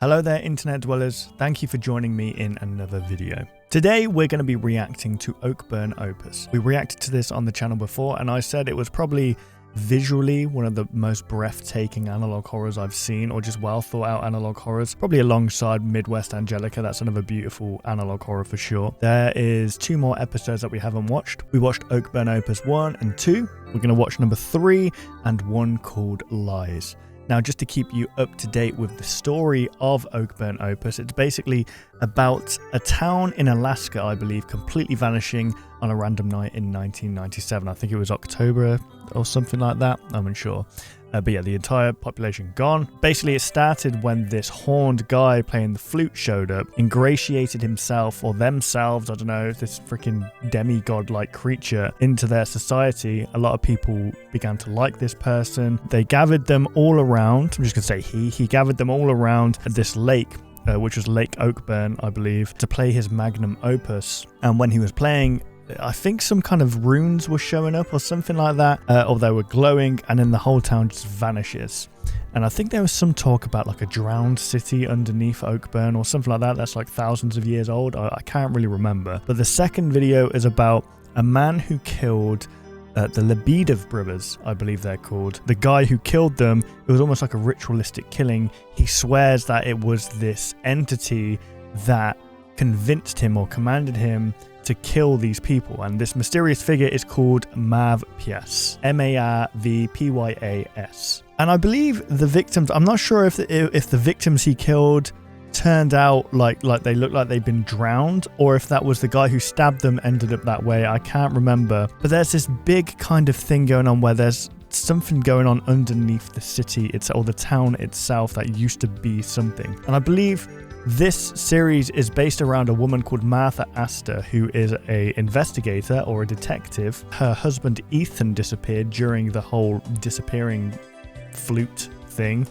Hello there, internet dwellers. Thank you for joining me in another video. Today we're going to be reacting to Oakburn Opus. We reacted to this on the channel before and I said it was probably visually one of the most breathtaking analog horrors I've seen, or just well thought out analog horrors, probably alongside Midwest Angelica. That's another beautiful analog horror for sure. There is 2 more episodes that we haven't watched. We watched Oakburn Opus 1 and 2. We're going to watch number 3 and one called Lies. Now, just to keep you up to date with the story of Oakburn Opus, it's basically about a town in Alaska, I believe, completely vanishing on a random night in 1997. I think it was October or something like that. I'm unsure. But yeah, the entire population gone. Basically, it started when this horned guy playing the flute showed up, ingratiated himself or themselves, I don't know, this freaking demigod-like creature into their society. A lot of people began to like this person. They gathered them all around. I'm just going to say he gathered them all around at this lake, which was Lake Oakburn, I believe, to play his magnum opus. And when he was playing, I think some kind of runes were showing up or something like that, or they were glowing, and then the whole town just vanishes. And I think there was some talk about like a drowned city underneath Oakburn or something like that. That's like thousands of years old. I can't really remember. But the second video is about a man who killed the Lebedev brothers, I believe they're called. The guy who killed them, it was almost like a ritualistic killing. He swears that it was this entity that convinced him or commanded him to kill these people, and this mysterious figure is called Marvpyas, Marvpyas. And I believe the victims, I'm not sure if the victims he killed turned out like they looked like they'd been drowned, or if that was the guy who stabbed them ended up that way. I can't remember, but there's this big kind of thing going on where there's something going on underneath the city or the town itself that used to be something. And I believe this series is based around a woman called Martha Astor, who is an investigator or a detective. Her husband Ethan disappeared during the whole disappearing flute thing,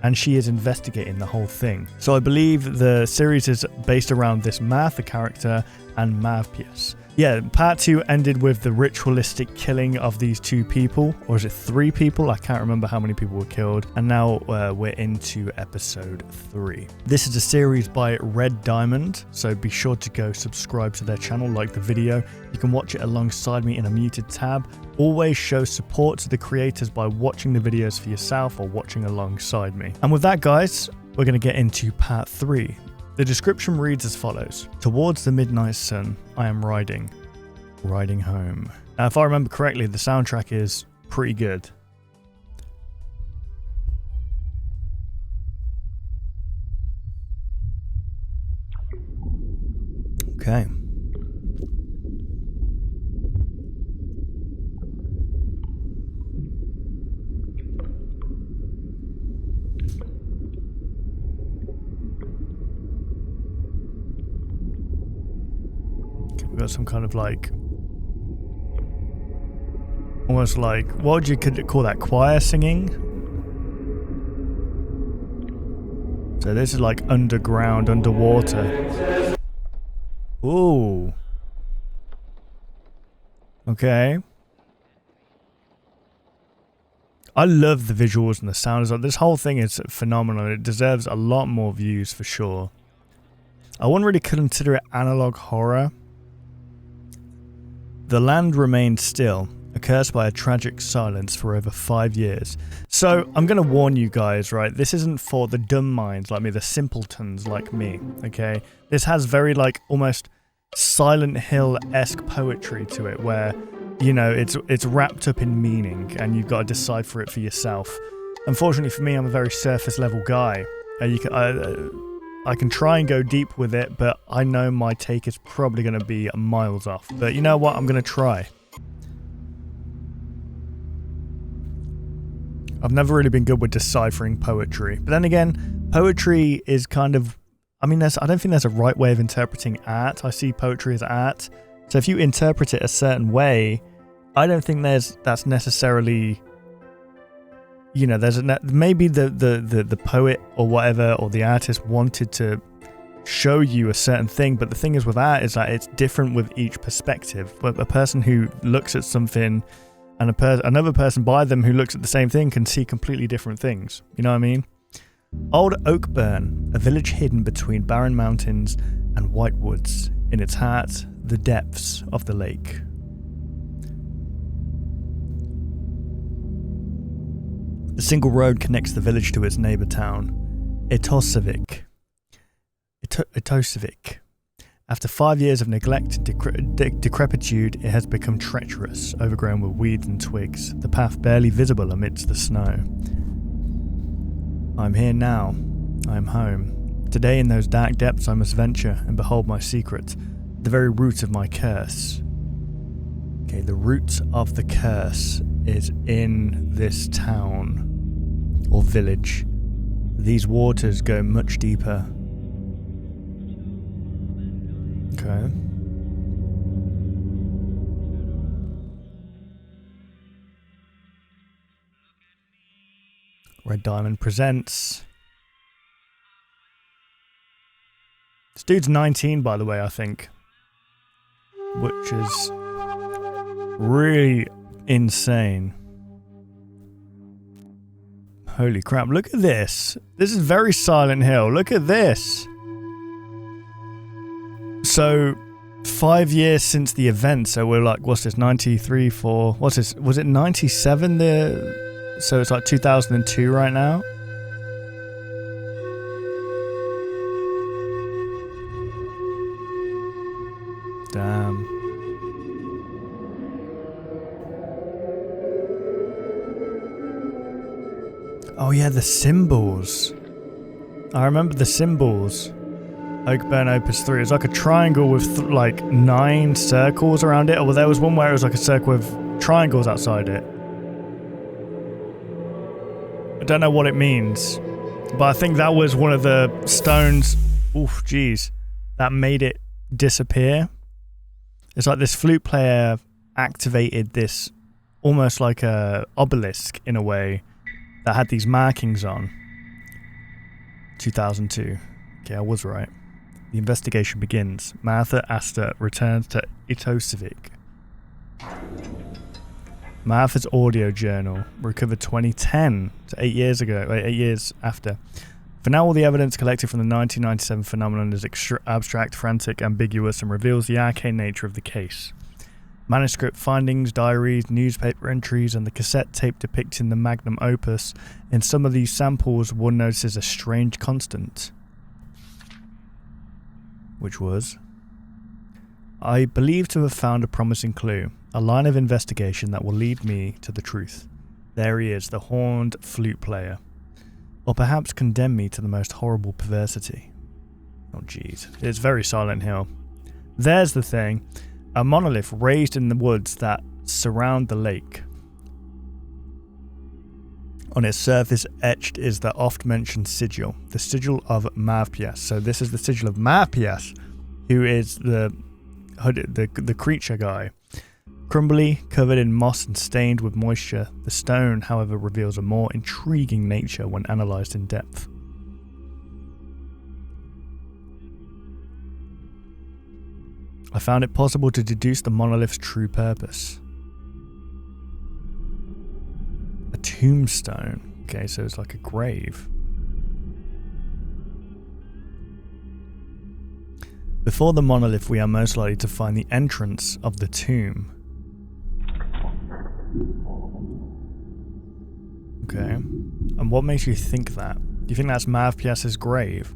and she is investigating the whole thing. So I believe the series is based around this Martha character and Marvpyas. Yeah, part 2 ended with the ritualistic killing of these 2 people, or is it 3 people? I can't remember how many people were killed. And now we're into episode 3. This is a series by Red Diamond, so be sure to go subscribe to their channel, like the video. You can watch it alongside me in a muted tab. Always show support to the creators by watching the videos for yourself or watching alongside me. And with that, guys, we're going to get into part 3. The description reads as follows. Towards the midnight sun, I am riding home. Now, if I remember correctly, the soundtrack is pretty good. Okay. We've got some kind of like, almost like, what would you call that, choir singing? So this is like underground, underwater. Ooh. Okay. I love the visuals and the sounds. This whole thing is phenomenal. It deserves a lot more views for sure. I wouldn't really consider it analog horror. The land remained still, accursed by a tragic silence for over 5 years. So, I'm going to warn you guys, right? This isn't for the dumb minds like me, the simpletons like me, okay? This has very, like, almost Silent Hill-esque poetry to it, where, you know, it's wrapped up in meaning, and you've got to decipher it for yourself. Unfortunately for me, I'm a very surface-level guy. I can try and go deep with it, but I know my take is probably going to be miles off. But you know what? I'm going to try. I've never really been good with deciphering poetry. But then again, poetry is kind of, I mean, I don't think there's a right way of interpreting art. I see poetry as art. So if you interpret it a certain way, I don't think that's necessarily, you know, maybe the poet or whatever, or the artist wanted to show you a certain thing, but the thing is with art is that it's different with each perspective. But a person who looks at something and another person by them who looks at the same thing can see completely different things. You know what I mean? Old Oakburn, a village hidden between barren mountains and white woods. In its heart, the depths of the lake. A single road connects the village to its neighbor town, Itosavik. After 5 years of neglect and decrepitude, it has become treacherous, overgrown with weeds and twigs, the path barely visible amidst the snow. I am here now. I am home. Today in those dark depths I must venture and behold my secret, the very root of my curse. Okay, the root of the curse is in this town, or village. These waters go much deeper. Okay. Red Diamond presents. This dude's 19, by the way, I think. Which is really insane. Holy crap, look at this. This is very Silent Hill. Look at this. So, 5 years since the event, so we're like, what's this, 93, 4, what's this, was it 97 so it's like 2002 right now? Damn. Oh yeah, the symbols. I remember the symbols. Oakburn Opus 3. It was like a triangle with like 9 circles around it. Or there was one where it was like a circle with triangles outside it. I don't know what it means. But I think that was one of the stones. Oof, jeez. That made it disappear. It's like this flute player activated this almost like a obelisk in a way that had these markings on. 2002. Okay, I was right. The investigation begins. Martha Astor returns to Itosavik. Martha's audio journal, recovered 2010, so 8 years ago, 8 years after. For now, all the evidence collected from the 1997 phenomenon is abstract, frantic, ambiguous, and reveals the arcane nature of the case. Manuscript findings, diaries, newspaper entries, and the cassette tape depicting the magnum opus. In some of these samples, one notices a strange constant. Which was, I believe to have found a promising clue, a line of investigation that will lead me to the truth. There he is, the horned flute player. Or perhaps condemn me to the most horrible perversity. Oh jeez, it's very Silent Hill. There's the thing, a monolith raised in the woods that surround the lake. On its surface etched is the oft-mentioned sigil, the sigil of Mavpias. So this is the sigil of Mavpias, who is the creature guy. Crumbly, covered in moss and stained with moisture, the stone, however, reveals a more intriguing nature when analysed in depth. I found it possible to deduce the monolith's true purpose. A tombstone. Okay, so it's like a grave. Before the monolith, we are most likely to find the entrance of the tomb. Okay. And what makes you think that? Do you think that's Mavpias's grave?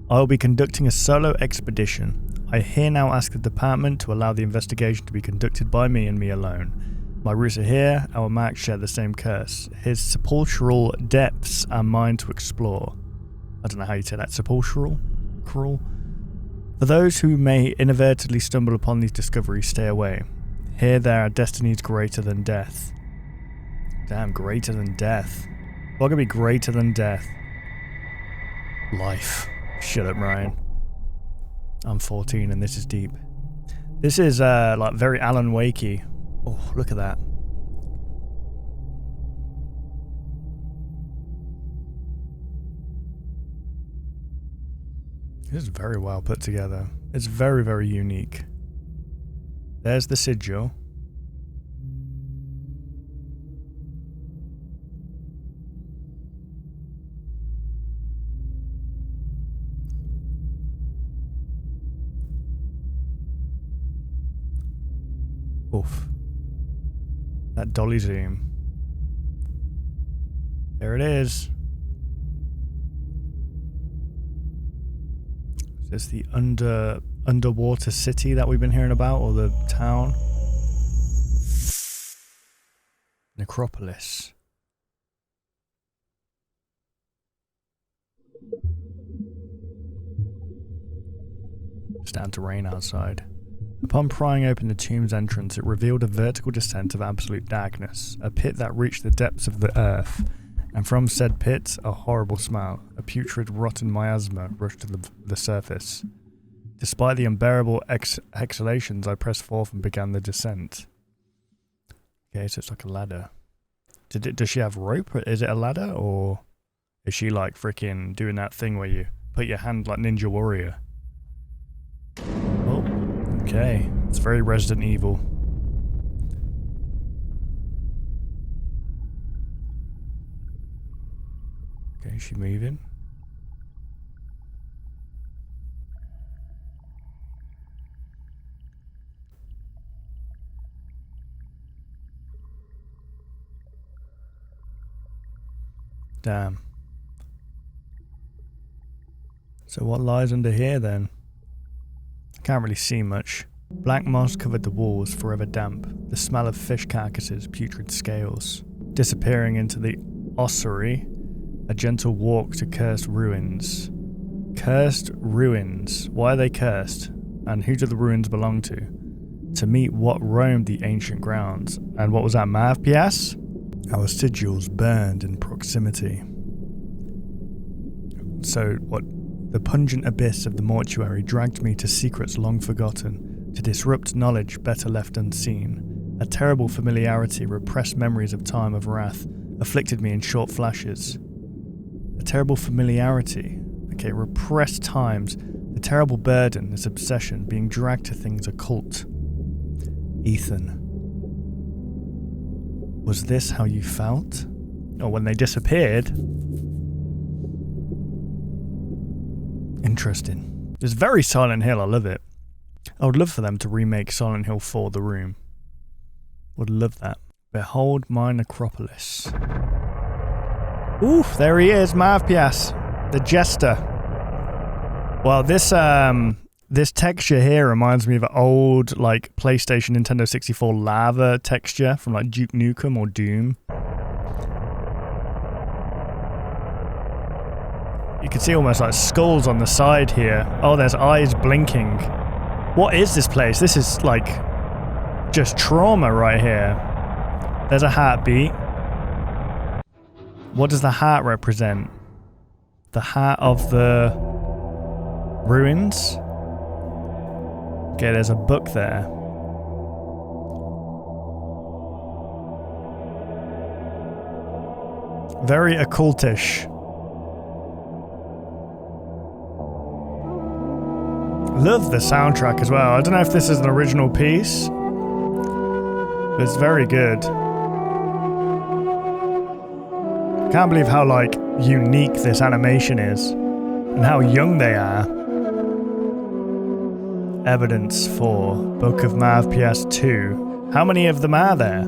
I will be conducting a solo expedition. I here now ask the department to allow the investigation to be conducted by me and me alone. My roots are here, our marks share the same curse. His sepulchral depths are mine to explore. I don't know how you say that. Sepulchral? Cruel? For those who may inadvertently stumble upon these discoveries, stay away. Here there are destinies greater than death. Damn, greater than death. What could be greater than death? Life. Shut up, Ryan. I'm 14 and this is deep. This is like very Alan Wakey. Oh, look at that. This is very well put together. It's very, very unique. There's the sigil. Oof. That dolly zoom. There it is. Is this the underwater city that we've been hearing about, or the town? Necropolis. It's starting to rain outside. Upon prying open the tomb's entrance, it revealed a vertical descent of absolute darkness, a pit that reached the depths of the earth, and from said pit, a horrible smell, a putrid, rotten miasma rushed to the surface. Despite the unbearable exhalations, I pressed forth and began the descent. Okay, so it's like a ladder. Does she have rope? Is it a ladder, or is she like freaking doing that thing where you put your hand like Ninja Warrior? Oh, okay. It's very Resident Evil. Okay, is she moving? Damn. So what lies under here then? I can't really see much. Black moss covered the walls, forever damp. The smell of fish carcasses, putrid scales. Disappearing into the ossuary, a gentle walk to cursed ruins. Cursed ruins. Why are they cursed? And who do the ruins belong to? To meet what roamed the ancient grounds. And what was that, Mav-Pias? Our sigils burned in proximity. So, what? The pungent abyss of the mortuary dragged me to secrets long forgotten, to disrupt knowledge better left unseen. A terrible familiarity, repressed memories of time of wrath, afflicted me in short flashes. A terrible familiarity. Okay, repressed times, the terrible burden, this obsession, being dragged to things occult. Ethan. Was this how you felt? Or when they disappeared? Interesting. It's very Silent Hill, I love it. I would love for them to remake Silent Hill 4 The Room. Would love that. Behold my necropolis. Oof, there he is, Mav-Pias, the jester. Well, this texture here reminds me of an old, like, PlayStation, Nintendo 64 lava texture from, like, Duke Nukem or Doom. You can see almost like skulls on the side here. Oh, there's eyes blinking. What is this place? This is, like, just trauma right here. There's a heartbeat. What does the heart represent? The heart of the ruins? Okay, there's a book there. Very occultish. Love the soundtrack as well. I don't know if this is an original piece, but it's very good. Can't believe how, like, unique this animation is and how young they are. Evidence for Book of Mav-Pias 2. How many of them are there?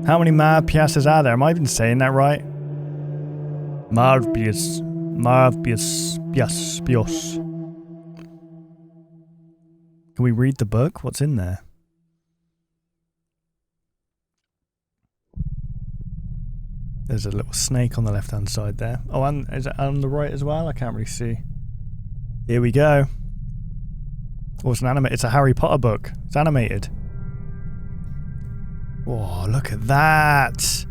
How many Mav-Piases are there? Am I even saying that right? Mav-Pias. Pios. Can we read the book? What's in there? There's a little snake on the left-hand side there. Oh, and is it on the right as well? I can't really see. Here we go. Oh, it's an anime. It's a Harry Potter book. It's animated. Whoa, look at that!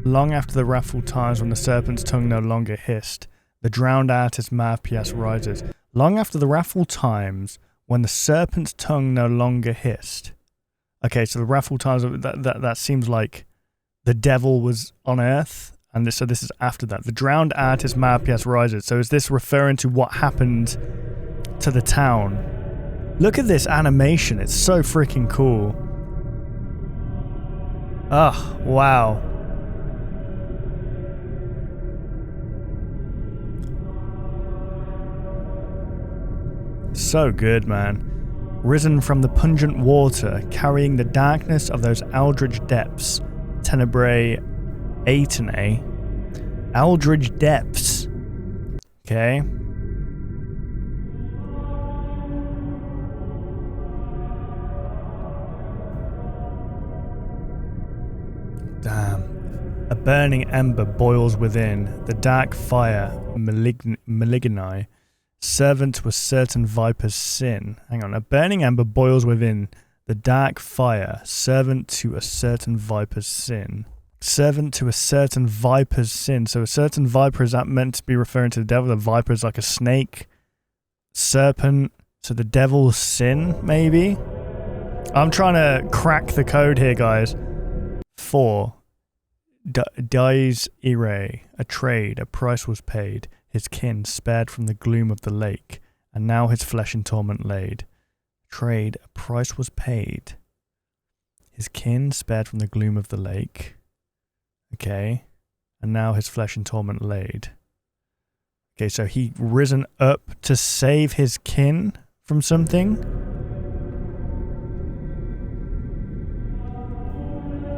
Long after the wrathful times when the serpent's tongue no longer hissed, the drowned artist Mav-Pias rises. Long after the wrathful times when the serpent's tongue no longer hissed. Okay, so the wrathful times, that seems like the devil was on earth, and so this is after that. The drowned artist Mav-Pias rises. So is this referring to what happened to the town? Look at this animation. It's so freaking cool. Oh, wow. So good, man. Risen from the pungent water, carrying the darkness of those eldritch depths. Tenebrae Atenae. Eldritch depths. Okay. Damn. A burning ember boils within, the dark fire maligni, servant to a certain viper's sin. Hang on, a burning ember boils within, the dark fire, servant to a certain viper's sin. Servant to a certain viper's sin. So a certain viper, is that meant to be referring to the devil? The viper is like a snake, serpent, so the devil's sin, maybe? I'm trying to crack the code here, guys. 4. Dies ire, a trade, a price was paid, his kin spared from the gloom of the lake, and now his flesh in torment laid. Trade, a price was paid, his kin spared from the gloom of the lake. Okay, and now his flesh in torment laid. Okay, so he risen up to save his kin from something.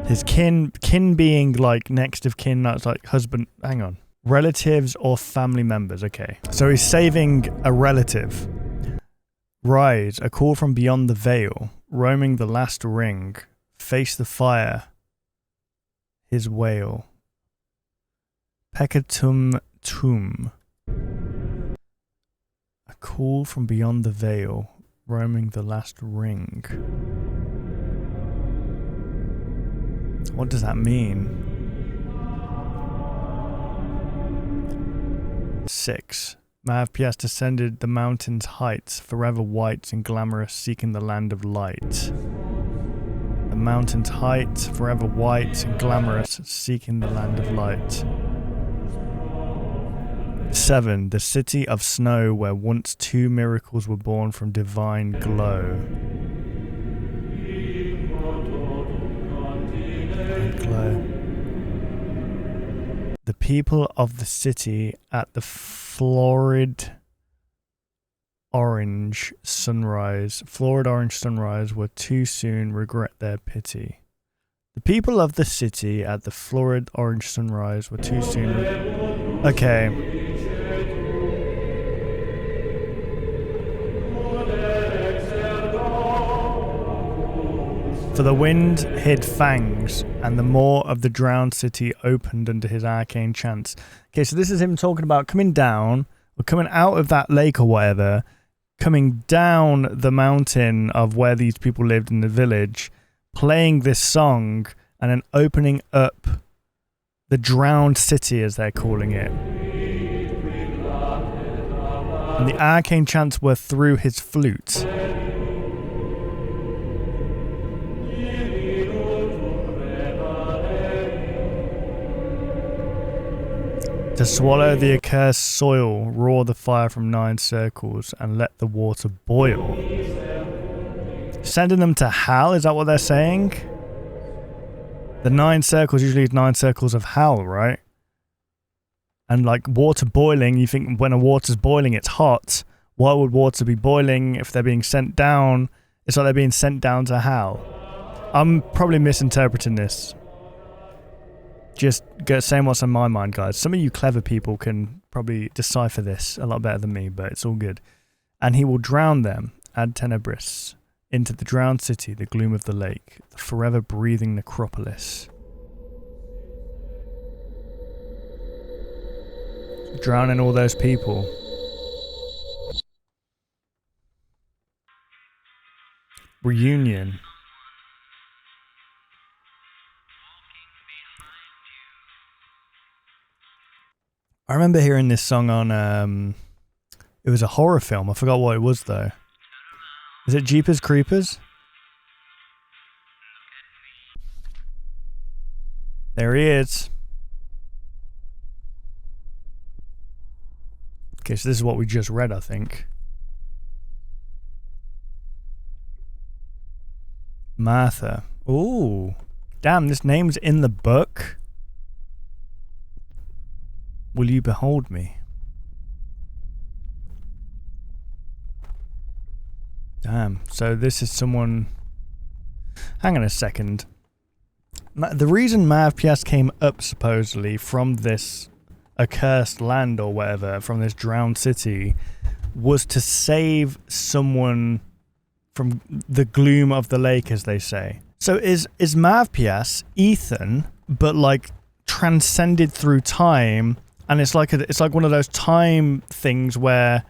His kin being like next of kin, that's like husband, hang on. Relatives or family members, okay. So he's saving a relative. Rise, a call from beyond the veil, roaming the last ring, face the fire, his wail. Peccatum tum. A call from beyond the veil, roaming the last ring. What does that mean? 6. Mahavpias descended the mountain's heights, forever white and glamorous, seeking the land of light. The mountain's heights, forever white and glamorous, seeking the land of light. 7. The city of snow, where once 2 miracles were born from divine glow. The people of the city at the florid orange sunrise were too soon regret their pity. The people of the city at the florid orange sunrise were too soon. Okay. For the wind hid fangs, and the maw of the drowned city opened under his arcane chants. Okay, so this is him talking about coming down, or coming out of that lake or whatever, coming down the mountain of where these people lived in the village, playing this song, and then opening up the drowned city, as they're calling it. And the arcane chants were through his flute. To swallow the accursed soil, roar the fire from 9 circles, and let the water boil. Sending them to hell, is that what they're saying? The 9 circles usually is 9 circles of hell, right? And like water boiling, you think when a water's boiling, it's hot. Why would water be boiling if they're being sent down? It's like they're being sent down to hell. I'm probably misinterpreting this. Just saying what's on my mind, guys. Some of you clever people can probably decipher this a lot better than me, but it's all good. And he will drown them, ad tenebris, into the drowned city, the gloom of the lake, the forever breathing necropolis. Drowning all those people. Reunion. I remember hearing this song on, it was a horror film. I forgot what it was though. Is it Jeepers Creepers? There he is. Okay, so this is what we just read, I think. Martha. Ooh. Damn, this name's in the book. Will you behold me? Damn. So this is someone... Hang on a second. The reason Mav Pias came up, supposedly, from this accursed land or whatever, from this drowned city, was to save someone from the gloom of the lake, as they say. So is Mav Pias Ethan, but like transcended through time, and it's like one of those time things where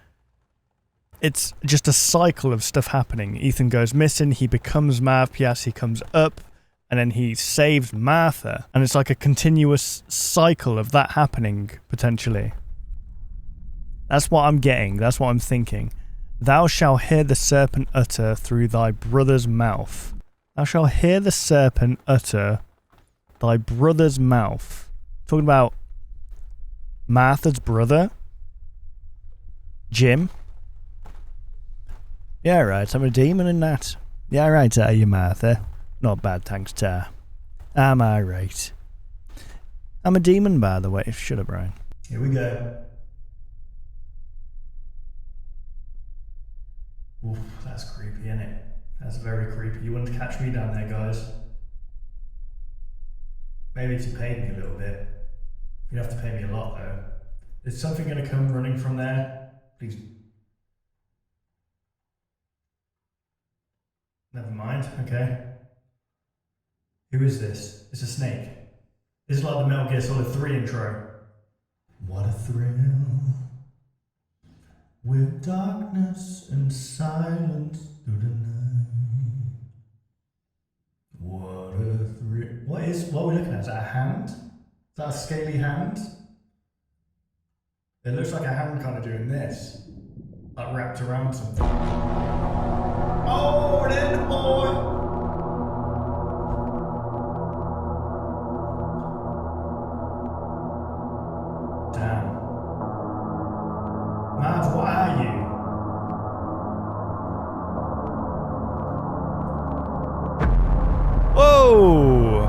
it's just a cycle of stuff happening. Ethan goes missing, he becomes Mav Pias, he comes up, and then he saves Martha. And it's like a continuous cycle of that happening, potentially. That's what I'm getting. That's what I'm thinking. Thou shalt hear the serpent utter through thy brother's mouth. Thou shalt hear the serpent utter thy brother's mouth. Talking about Martha's brother? Jim? Yeah, right. I'm a demon and that. Yeah, right, are you, Martha? Not bad, thanks, Tar. Am I right? I'm a demon, by the way. Shut up, Brian. Here we go. Oof, that's creepy, isn't it? That's very creepy. You wouldn't catch me down there, guys. Maybe if you paid me a little bit. You'd have to pay me a lot, though. Is something going to come running from there? Please. Never mind, okay. Who is this? It's a snake. This is like the Metal Gear Solid 3 intro. What a thrill, with darkness and silence through the night. What a thrill. What are we looking at? Is that a hand? Is that a scaly hand? It looks like a hand kind of doing this. Like wrapped around something. Oh, then boy! Damn. Mav, what are you? Whoa!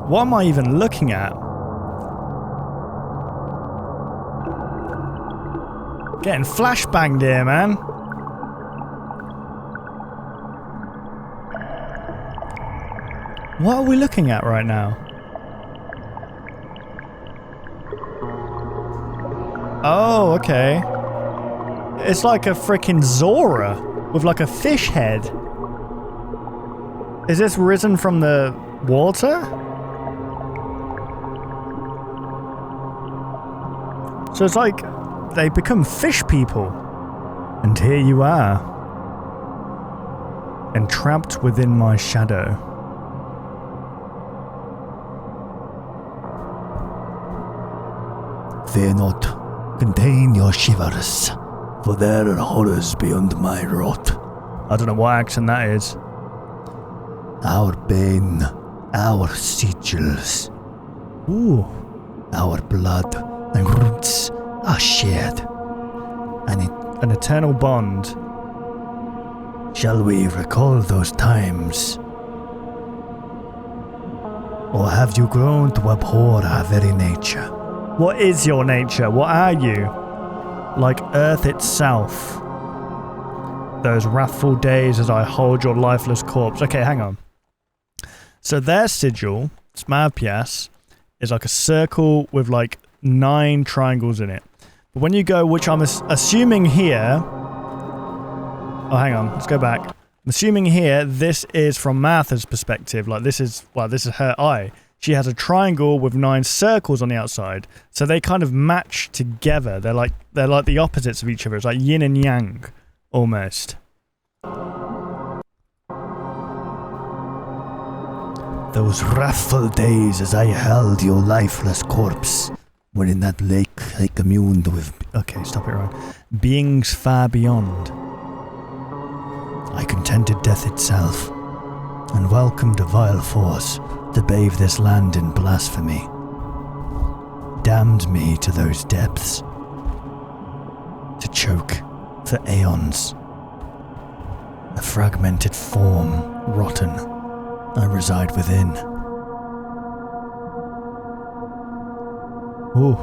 What am I even looking at? Getting flashbanged here, man. What are we looking at right now? Oh, okay. It's like a freaking Zora with like a fish head. Is this risen from the water? So it's like they become fish people. And here you are, entrapped within my shadow. Fear not, contain your shivers, for there are horrors beyond my wrath. I don't know what accent that is. Our bane, our sigils. Ooh. Our blood and roots are shared. An eternal bond. Shall we recall those times? Or have you grown to abhor our very nature? What is your nature? What are you? Like earth itself. Those wrathful days as I hold your lifeless corpse. Okay, hang on. So their sigil, Mav Pias, is like a circle with like 9 triangles in it. But when you go, which I'm assuming here... Oh, hang on. Let's go back. I'm assuming here, this is from Martha's perspective. Like this is her eye. She has a triangle with 9 circles on the outside. So they kind of match together. They're like the opposites of each other. It's like yin and yang, almost. Those wrathful days as I held your lifeless corpse were in that lake I communed with. Okay, stop it, Ryan. Beings far beyond. I contented death itself, and welcomed a vile force to bathe this land in blasphemy. Damned me to those depths, to choke for aeons. A fragmented form, rotten, I reside within. Ooh.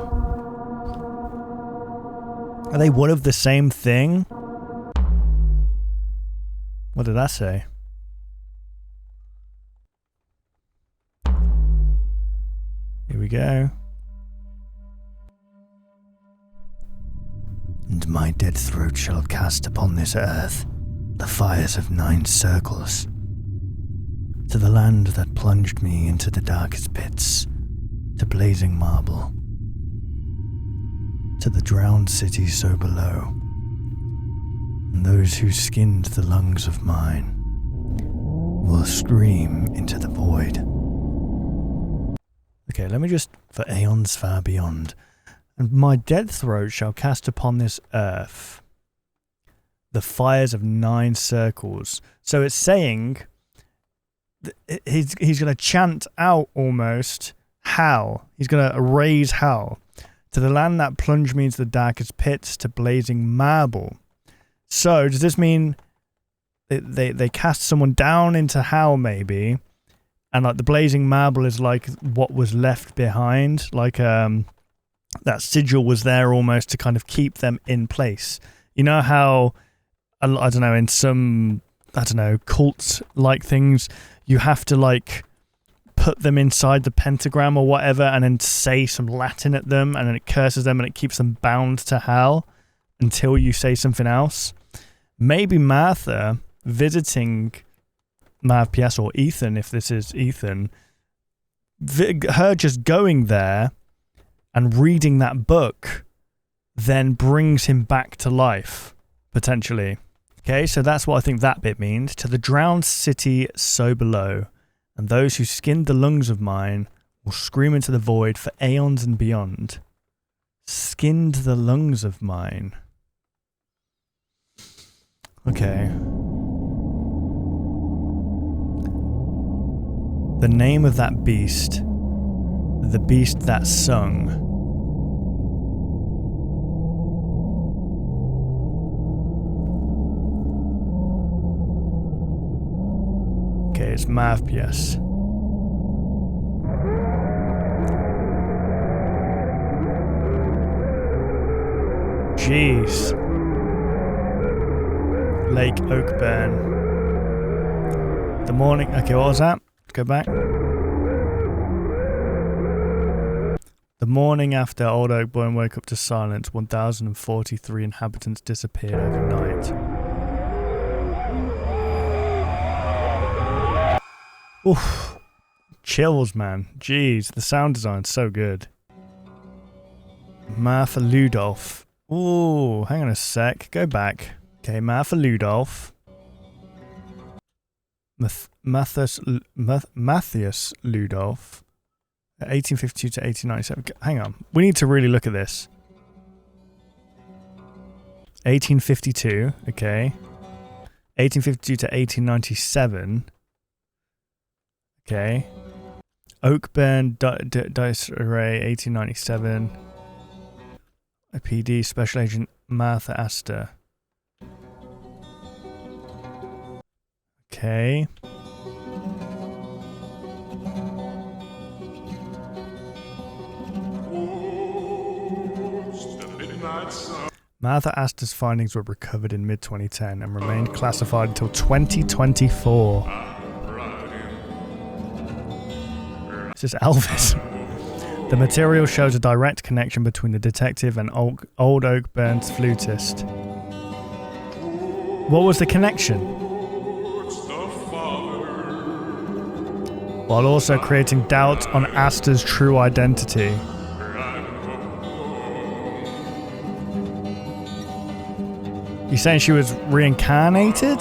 Are they one of the same thing? What did that say? Here we go. And my dead throat shall cast upon this earth the fires of 9 circles, to the land that plunged me into the darkest pits, to blazing marble, to the drowned city so below, and those who skinned the lungs of mine will scream into the void. Okay, let me just, for aeons far beyond, and my dead throat shall cast upon this earth the fires of 9 circles. So it's saying he's going to chant out almost hell. He's going to raise hell to the land that plunged me into the darkest pits, to blazing marble. So does this mean they cast someone down into hell maybe, and like the blazing marble is like what was left behind, like that sigil was there almost to kind of keep them in place. You know how, I don't know, in some, I don't know, cult-like things, you have to like put them inside the pentagram or whatever and then say some Latin at them, and then it curses them and it keeps them bound to hell until you say something else. Maybe Martha visiting Mav PS, or Ethan, if this is Ethan, her just going there and reading that book then brings him back to life, potentially. Okay, so that's what I think that bit means. To the drowned city so below, and those who skinned the lungs of mine will scream into the void for aeons and beyond. Skinned the lungs of mine. Okay. The name of that beast, the beast that sung. Okay, it's Mavpius. Jeez. Lake Oakburn. The morning. Okay, what was that? Go back. The morning after Old Oakburn woke up to silence, 1,043 inhabitants disappeared overnight. Oof. Chills, man. Jeez, the sound design's so good. Martha Ludolf. Ooh, hang on a sec. Go back. Okay, Martha Ludolf. Matthias Ludolf. 1852 to 1897. Hang on. We need to really look at this. 1852. Okay. 1852 to 1897. Okay. Oakburn Dice Array 1897. PD Special Agent Martha Astor. Okay. Martha Astor's findings were recovered in mid-2010 and remained classified until 2024. This is Elvis. The material shows a direct connection between the detective and Old Oakburn's flutist. What was the connection? While also creating doubt on Astor's true identity. You saying she was reincarnated?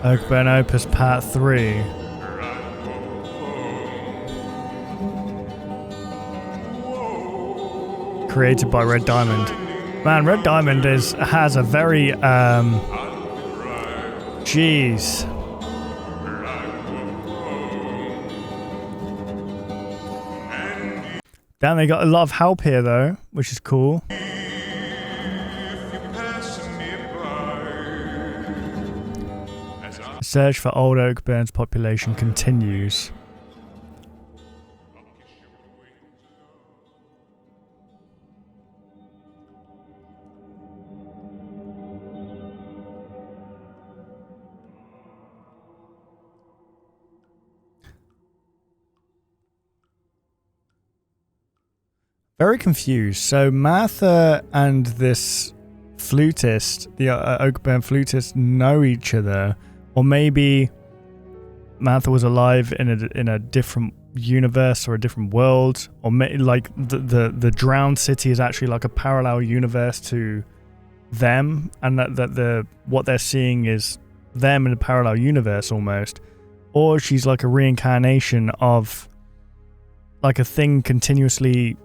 Oakburn Opus Part 3. Created by Red Diamond. Man, Red Diamond has a very jeez. Damn, they got a lot of help here though, which is cool. The search for Old Oakburn's population continues. Very confused. So Martha and this flutist, the Oakburn flutist, know each other, or maybe Martha was alive in a different universe or a different world, or like the drowned city is actually like a parallel universe to them, and that what they're seeing is them in a parallel universe almost, or she's like a reincarnation of like a thing continuously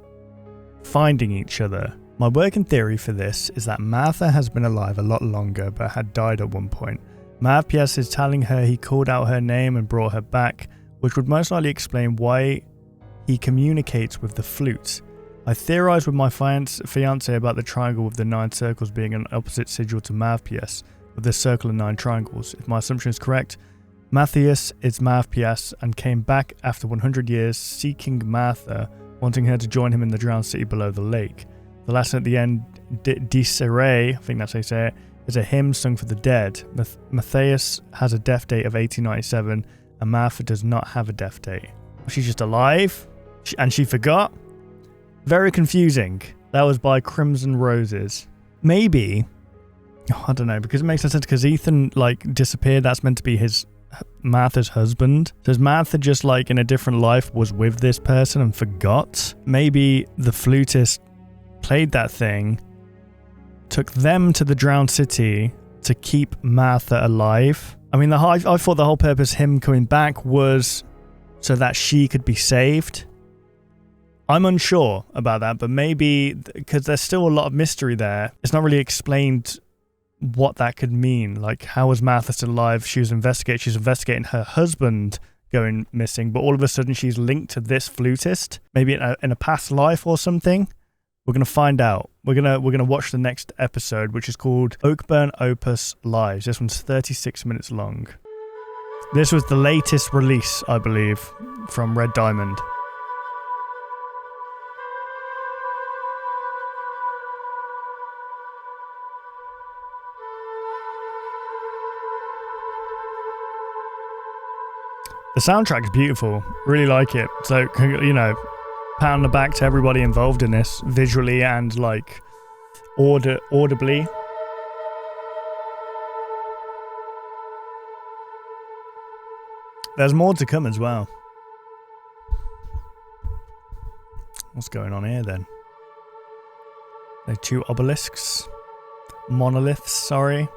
finding each other. My working theory for this is that Martha has been alive a lot longer but had died at one point. Mav Pies is telling her he called out her name and brought her back, which would most likely explain why he communicates with the flute. I theorised with my fiance about the triangle with the 9 circles being an opposite sigil to Mav Pies, with the circle and 9 triangles. If my assumption is correct, Matthias is Mav Pies and came back after 100 years seeking Martha, wanting her to join him in the drowned city below the lake. The lesson at the end, Disere, I think that's how you say it, is a hymn sung for the dead. Matthias has a death date of 1897 and Martha does not have a death date. She's just alive and she forgot? Very confusing. That was by Crimson Roses. Maybe, I don't know, because it makes no sense because Ethan like disappeared. That's meant to be Martha's husband. So is Martha just like in a different life was with this person and forgot? Maybe the flutist played that thing, took them to the drowned city to keep Martha alive. I mean, I thought the whole purpose him coming back was so that she could be saved. I'm unsure about that, but maybe because there's still a lot of mystery there. It's not really explained what that could mean. Like, how was Martha still alive? She's investigating her husband going missing, but all of a sudden she's linked to this flutist, maybe in a past life or something. We're gonna find out. We're gonna watch the next episode, which is called Oakburn Opus Lives. This one's 36 minutes long. This was the latest release, I believe, from Red Diamond. The soundtrack's beautiful. Really like it. So, you know, pat on the back to everybody involved in this, visually and like audibly. There's more to come as well. What's going on here then? There are 2 obelisks. Monoliths, sorry.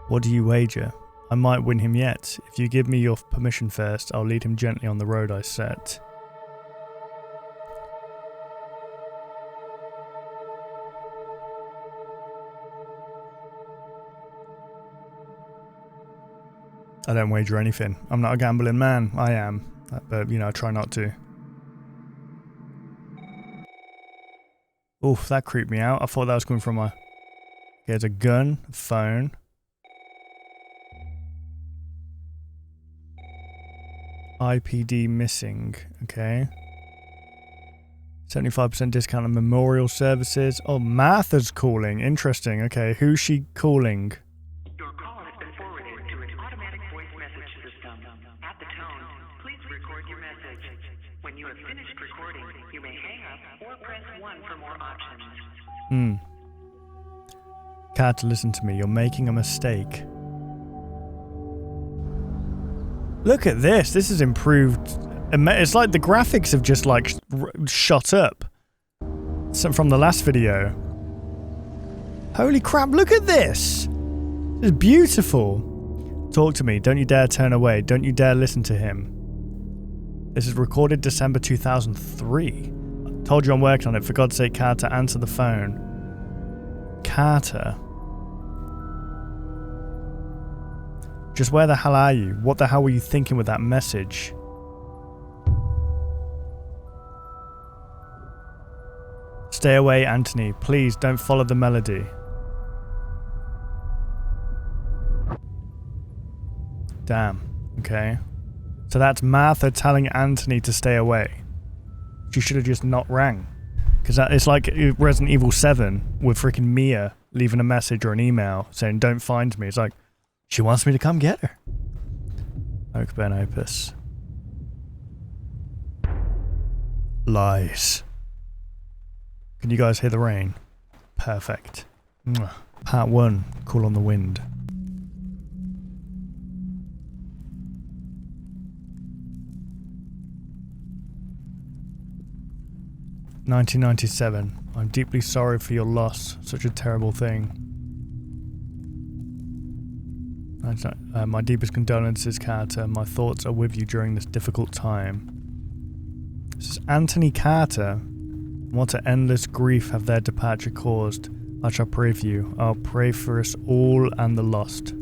What do you wager? I might win him yet. If you give me your permission first, I'll lead him gently on the road I set. I don't wager anything. I'm not a gambling man. I am. But, you know, I try not to. Oof, that creeped me out. I thought that was coming from a... Here's a gun, a phone. IPD missing, okay. 75% discount on memorial services. Oh, Martha's calling. Interesting. Okay, who's she calling? Your call has been forwarded to an automatic voice message system. At the tone, please record your message. When you have finished recording, you may hang up or press 1 for more options. Cat, listen to me. You're making a mistake. Look at this. This is improved. It's like the graphics have just like shot up from the last video. Holy crap, look at this. This is beautiful. Talk to me. Don't you dare turn away. Don't you dare listen to him. This is recorded December 2003. I told you I'm working on it. For God's sake, Carter, answer the phone. Carter. Just where the hell are you? What the hell were you thinking with that message? Stay away, Anthony. Please don't follow the melody. Damn. Okay. So that's Martha telling Anthony to stay away. She should have just not rang. Because it's like Resident Evil 7 with freaking Mia leaving a message or an email saying, don't find me. It's like, she wants me to come get her. Oakburn Opus. Lies. Can you guys hear the rain? Perfect. Mwah. Part 1, Call on the Wind. "1997. I'm deeply sorry for your loss. Such a terrible thing. My deepest condolences, Carter. My thoughts are with you during this difficult time." This is Anthony Carter. "What an endless grief have their departure caused. I shall pray for you. I'll pray for us all and the lost."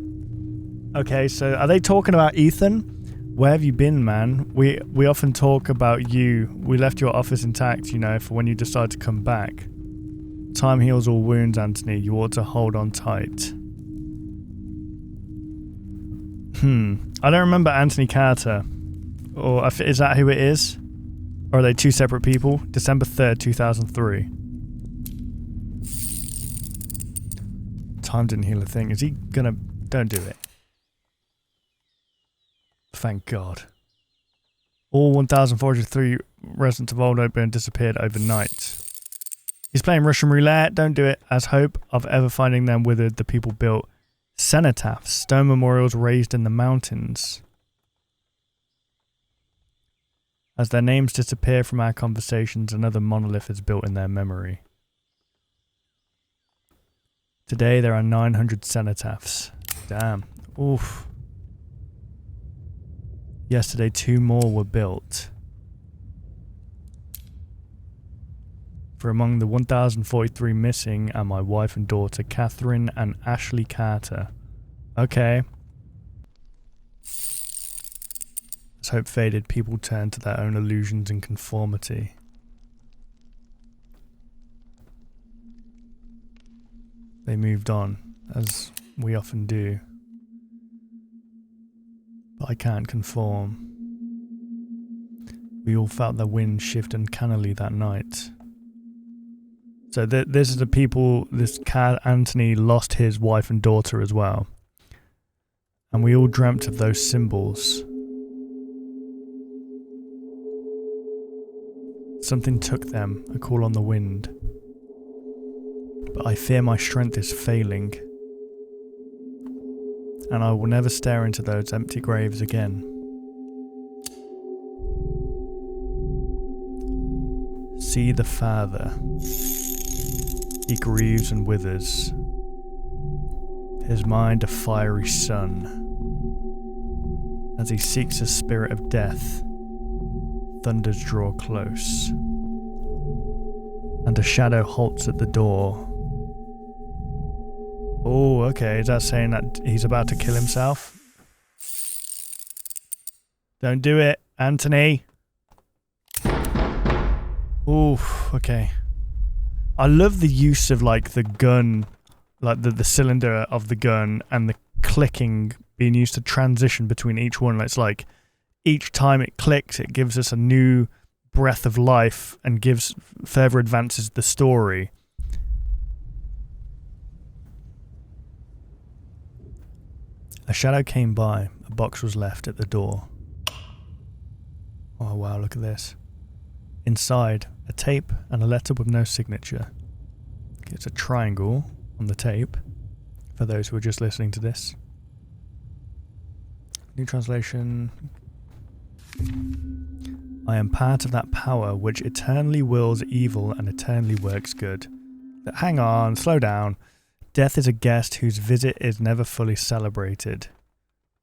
Okay, so are they talking about Ethan? Where have you been, man? We often talk about you. We left your office intact, you know, for when you decide to come back. Time heals all wounds, Anthony. You ought to hold on tight. I don't remember Anthony Carter. Or is that who it is? Or are they two separate people? December 3rd, 2003. Time didn't heal a thing. Is he gonna... Don't do it. Thank God. All 1,403 residents of Old Oakburn disappeared overnight. He's playing Russian roulette. Don't do it. As hope of ever finding them withered, the people built cenotaphs, stone memorials raised in the mountains. As their names disappear from our conversations, another monolith is built in their memory. Today there are 900 cenotaphs. Damn. Oof. Yesterday 2 more were built. For among the 1,043 missing are my wife and daughter, Catherine and Ashley Carter. Okay. As hope faded, people turned to their own illusions and conformity. They moved on, as we often do. But I can't conform. We all felt the wind shift uncannily that night. So this is the people, this cat Anthony lost his wife and daughter as well. And we all dreamt of those symbols. Something took them, a call on the wind. But I fear my strength is failing. And I will never stare into those empty graves again. See the Father. He grieves and withers. His mind a fiery sun. As he seeks a spirit of death, thunders draw close. And a shadow halts at the door. Oh, okay, is that saying that he's about to kill himself? Don't do it, Anthony. Oof, okay. I love the use of like the gun, like the cylinder of the gun and the clicking being used to transition between each one. It's like each time it clicks, it gives us a new breath of life and gives further advances the story. A shadow came by. A box was left at the door. Oh wow, look at this. Inside, a tape and a letter with no signature. It's a triangle on the tape, for those who are just listening to this. New translation. I am part of that power which eternally wills evil and eternally works good. Hang on, slow down. Death is a guest whose visit is never fully celebrated.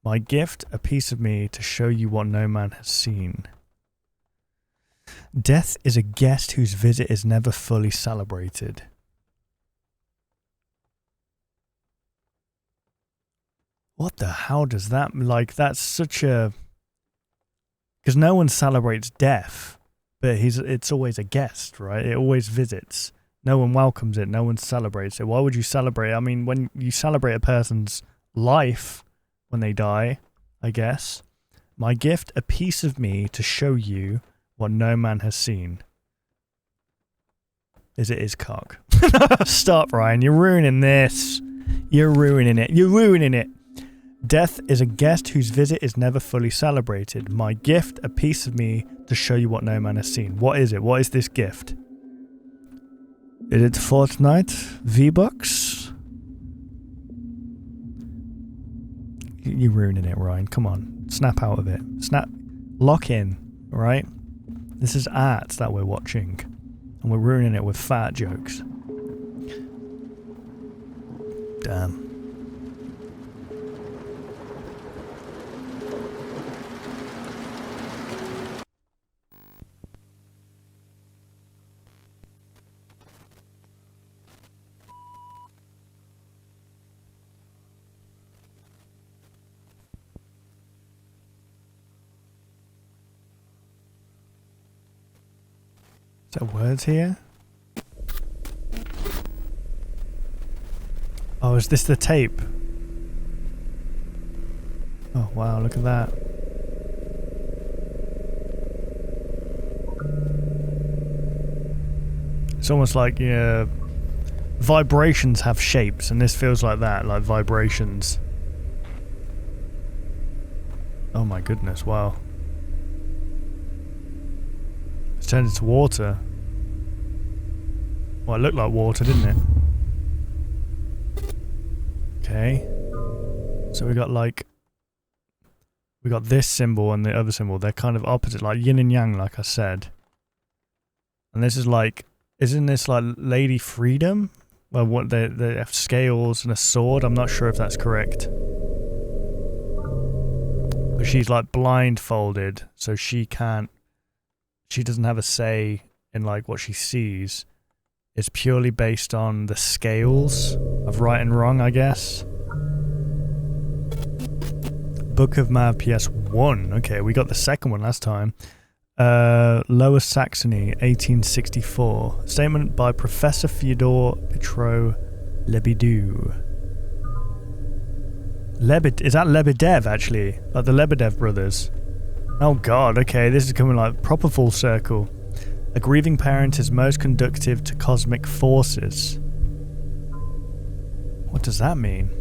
My gift, a piece of me to show you what no man has seen. Death is a guest whose visit is never fully celebrated. What the hell does that... Like, that's such a... Because no one celebrates death, but it's always a guest, right? It always visits. No one welcomes it. No one celebrates it. Why would you celebrate? I mean, when you celebrate a person's life when they die, I guess. My gift, a piece of me to show you what no man has seen. Is it his cock? Stop, Ryan. You're ruining this. You're ruining it. You're ruining it. Death is a guest whose visit is never fully celebrated. My gift, a piece of me to show you what no man has seen. What is it? What is this gift? Is it Fortnite? V-Bucks? You're ruining it, Ryan. Come on. Snap out of it. Snap. Lock in. Alright? This is art that we're watching. And we're ruining it with fat jokes. Damn. Is there words here? Oh, is this the tape? Oh, wow, look at that. It's almost like, yeah, vibrations have shapes, and this feels like that, like vibrations. Oh my goodness, wow. It's turned into water. Well, it looked like water, didn't it? Okay. So we got like... we got this symbol and the other symbol. They're kind of opposite, like yin and yang, like I said. And this is like... isn't this like Lady Freedom? Well, what they have scales and a sword. I'm not sure if that's correct. But she's like blindfolded, so she can't... she doesn't have a say in like what she sees. It's purely based on the scales of right and wrong, I guess. Book of Mav PS1. Okay, we got the second one last time. Lower Saxony, 1864. Statement by Professor Fyodor Petro Lebedev. Is that Lebedev, actually? Like the Lebedev brothers. Oh god, okay, this is coming like proper full circle. A grieving parent is most conducive to cosmic forces. What does that mean?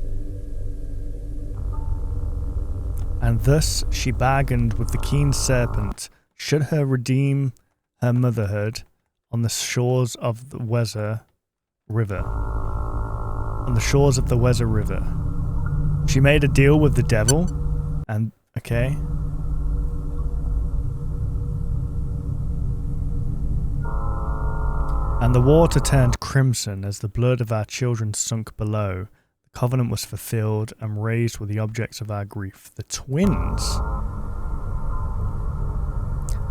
And thus she bargained with the keen serpent, should her redeem her motherhood on the shores of the Weser River. On the shores of the Weser River. She made a deal with the devil, and, okay. And the water turned crimson as the blood of our children sunk below. The covenant was fulfilled and raised were the objects of our grief. The twins.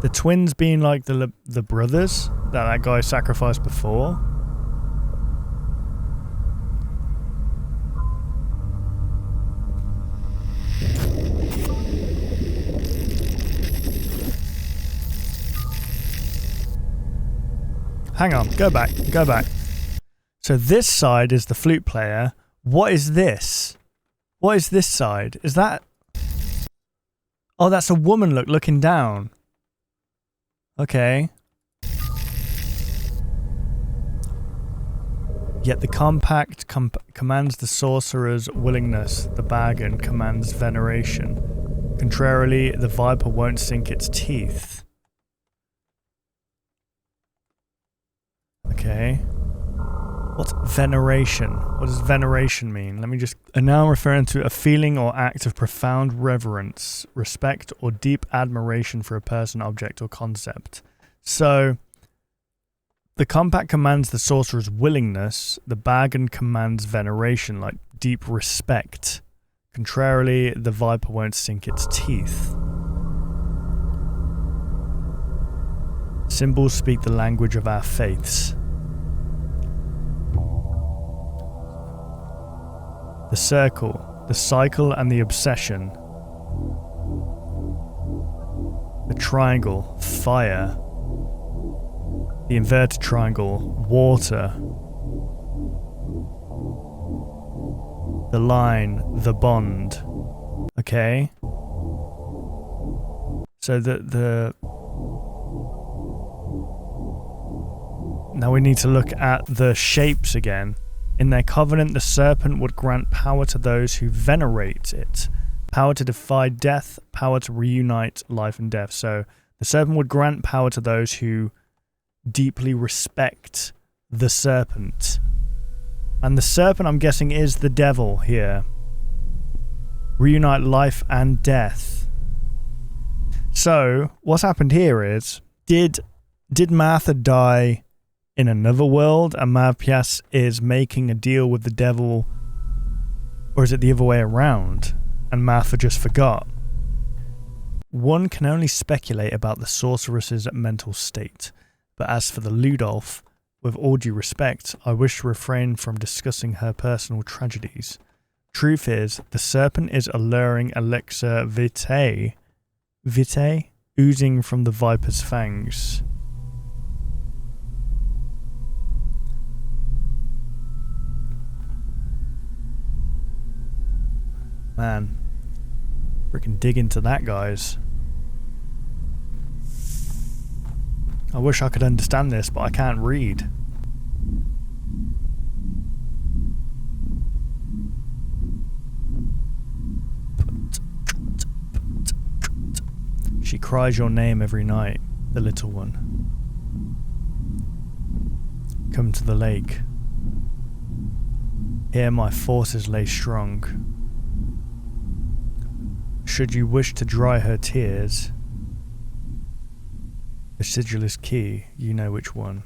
The twins being like the brothers that guy sacrificed before. Hang on, go back. So this side is the flute player. What is this? What is this side? Is that... oh, that's a woman looking down. Okay. Yet the compact commands the sorcerer's willingness. The bargain commands veneration. Contrarily, the viper won't sink its teeth. Okay. What's veneration? What does veneration mean? Let me just... a noun referring to a feeling or act of profound reverence, respect, or deep admiration for a person, object, or concept. So, the compact commands the sorcerer's willingness. The bargain commands veneration, like deep respect. Contrarily, the viper won't sink its teeth. Symbols speak the language of our faiths. The circle, the cycle and the obsession. The triangle, fire. The inverted triangle, water. The line, the bond. Okay. So the now we need to look at the shapes again. In their covenant, the serpent would grant power to those who venerate it. Power to defy death, power to reunite life and death. So the serpent would grant power to those who deeply respect the serpent. And the serpent, I'm guessing, is the devil here. Reunite life and death. So, what's happened here is, did Martha die in another world and Mav Pias is making a deal with the devil? Or is it the other way around and Martha just forgot? One can only speculate about the sorceress's mental state. But as for the Ludolf, with all due respect, I wish to refrain from discussing her personal tragedies. Truth is, the serpent is alluring elixir vitae, oozing from the viper's fangs. Man, freaking dig into that, guys. I wish I could understand this, but I can't read. She cries your name every night, the little one. Come to the lake. Here my forces lay strong. Should you wish to dry her tears, the sigil is key, you know which one.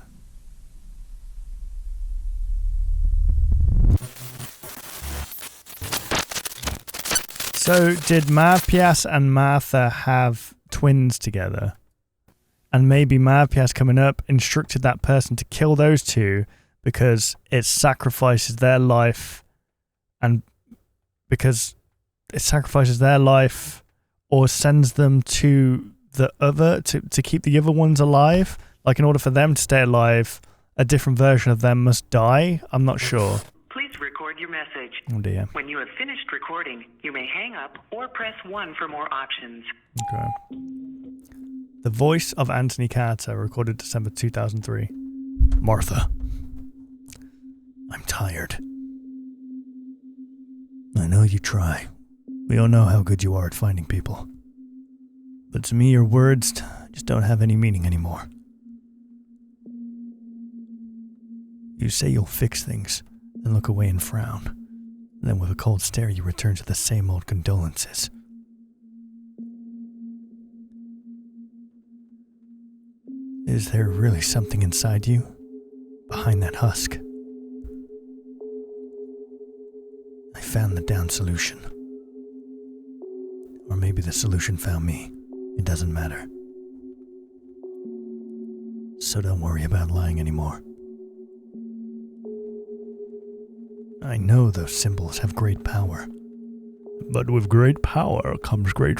So, did Mav Pias and Martha have twins together? And maybe Mav Pias coming up instructed that person to kill those two because it sacrifices their life, and because it sacrifices their life or sends them to the other to keep the other ones alive. Like, in order for them to stay alive, a different version of them must die. I'm not sure. Please record your message. Oh dear. When you have finished recording, you may hang up or press 1 for more options. Okay. The voice of Anthony Carter, recorded December 2003. Martha, I'm tired. I know you try. We all know how good you are at finding people. But to me, your words just don't have any meaning anymore. You say you'll fix things, then look away and frown. And then with a cold stare, you return to the same old condolences. Is there really something inside you, behind that husk? I found the down solution. Or maybe the solution found me. It doesn't matter. So don't worry about lying anymore. I know those symbols have great power. But with great power comes great...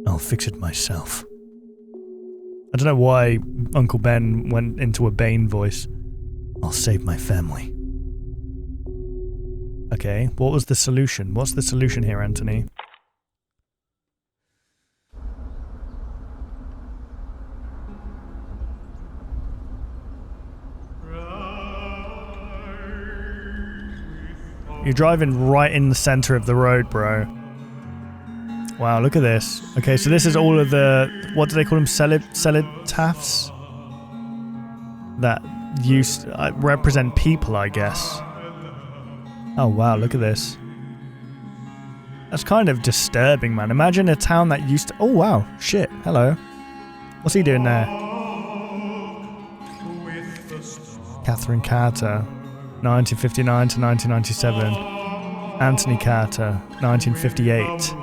I'll fix it myself. I don't know why Uncle Ben went into a Bane voice. I'll save my family. Okay, what was the solution? What's the solution here, Anthony? You're driving right in the center of the road, bro. Wow, look at this. Okay, so this is all of the... What do they call them? Celibaths? That used... represent people, I guess. Oh, wow, look at this. That's kind of disturbing, man. Imagine a town that used to... Oh, wow. Shit. Hello. What's he doing there? Catherine Carter. 1959 to 1997. Anthony Carter, 1958.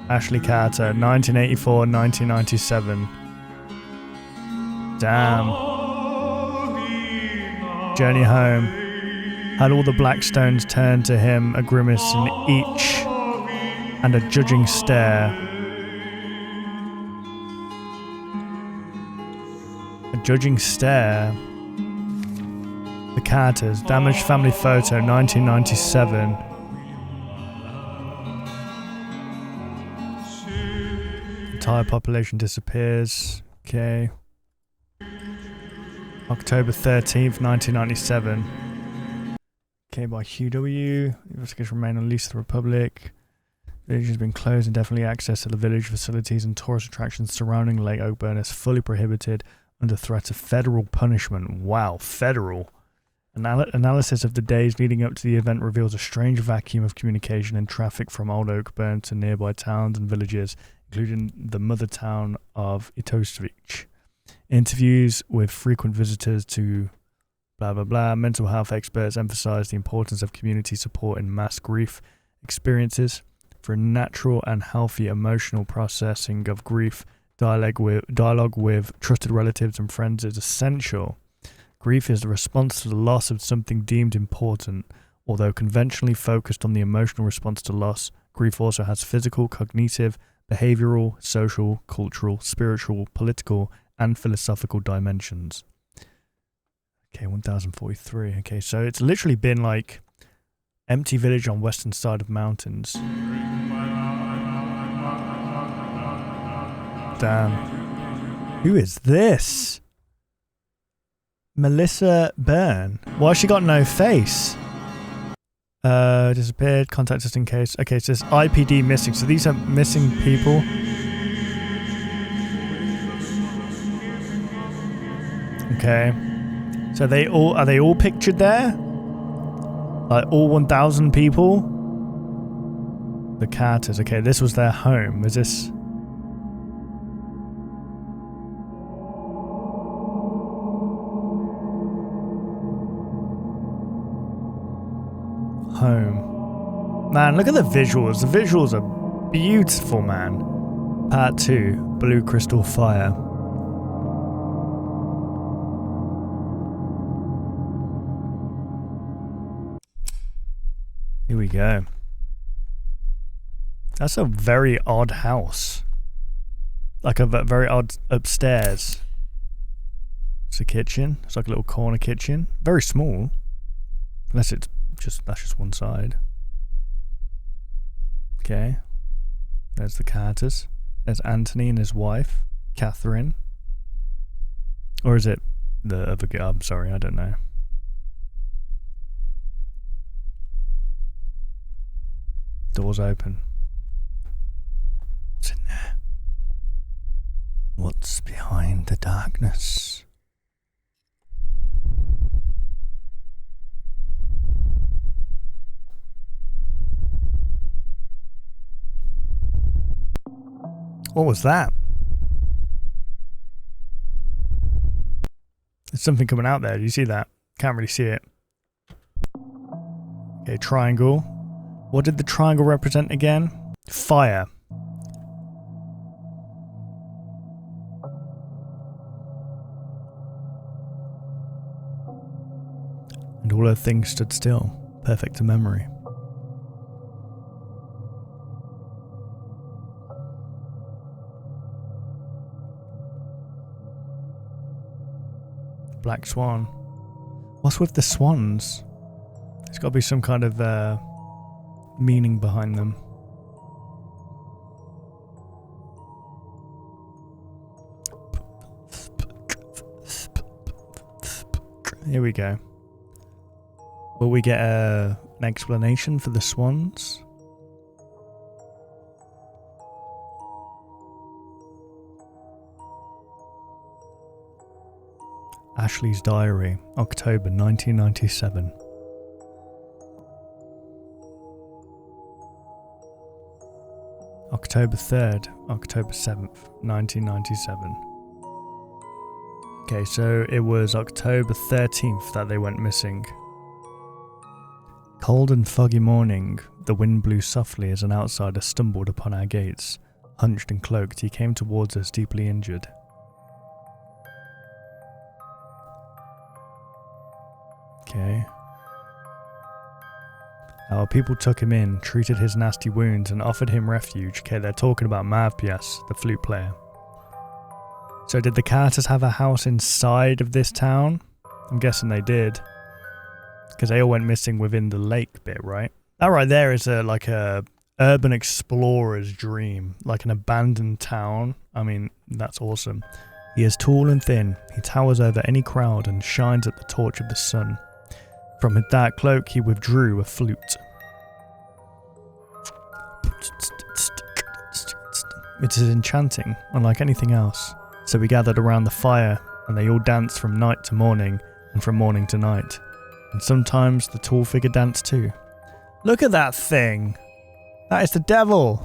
Ashley Carter, 1984-1997. Damn. Journey home. Had all the Blackstones turn to him, a grimace in each, and a judging stare. A judging stare. The Carters. Damaged family photo, 1997. Entire population disappears. Okay. October 13th, 1997. Okay, by Hugh W. Investigation remain on lease to the Republic. Village has been closed and definitely access to the village facilities and tourist attractions surrounding Lake Oakburn is fully prohibited under threat of federal punishment. Wow, federal. Analysis of the days leading up to the event reveals a strange vacuum of communication and traffic from Old Oakburn to nearby towns and villages, including the mother town of Itosvich. Interviews with frequent visitors to blah blah blah. Mental health experts emphasize the importance of community support in mass grief experiences. For a natural and healthy emotional processing of grief, dialogue with trusted relatives and friends is essential. Grief is the response to the loss of something deemed important. Although conventionally focused on the emotional response to loss, grief also has physical, cognitive, behavioral, social, cultural, spiritual, political, and philosophical dimensions. Okay, 1043. Okay, so it's literally been like empty village on western side of mountains. Damn. Who is this? Melissa Byrne. Why has she got no face? Disappeared. Contact us in case. Okay, so it's IPD missing. So these are missing people. Okay. So are they all pictured there? Like all 1,000 people? The Carters. Okay, this was their home. Is this... home. Man, look at the visuals. The visuals are beautiful, man. Part 2, Blue Crystal Fire. Here we go. That's a very odd house. Like a very odd upstairs. It's a kitchen. It's like a little corner kitchen. Very small. Unless it's that's just one side. Okay. There's the Carters. There's Anthony and his wife, Catherine. Or is it the other guy? I'm sorry, I don't know. Doors open. What's in there? What's behind the darkness? What was that? There's something coming out there. Do you see that? Can't really see it. Okay, triangle. What did the triangle represent again? Fire. And all her things stood still. Perfect to memory. Black swan. What's with the swans? There's got to be some kind of meaning behind them. Here we go. Will we get an explanation for the swans? Ashley's Diary, October 1997. October 3rd, October 7th, 1997. Okay, so it was October 13th that they went missing. Cold and foggy morning, the wind blew softly as an outsider stumbled upon our gates. Hunched and cloaked, he came towards us deeply injured. Okay. Our people took him in, treated his nasty wounds, and offered him refuge. Okay, they're talking about Mavpias, the flute player. So did the Carters have a house inside of this town? I'm guessing they did. Because they all went missing within the lake bit, right? That right there is like a urban explorer's dream. Like an abandoned town. I mean, that's awesome. He is tall and thin. He towers over any crowd and shines at the torch of the sun. From his dark cloak, he withdrew a flute. It is enchanting, unlike anything else. So we gathered around the fire, and they all danced from night to morning, and from morning to night. And sometimes the tall figure danced too. Look at that thing! That is the devil!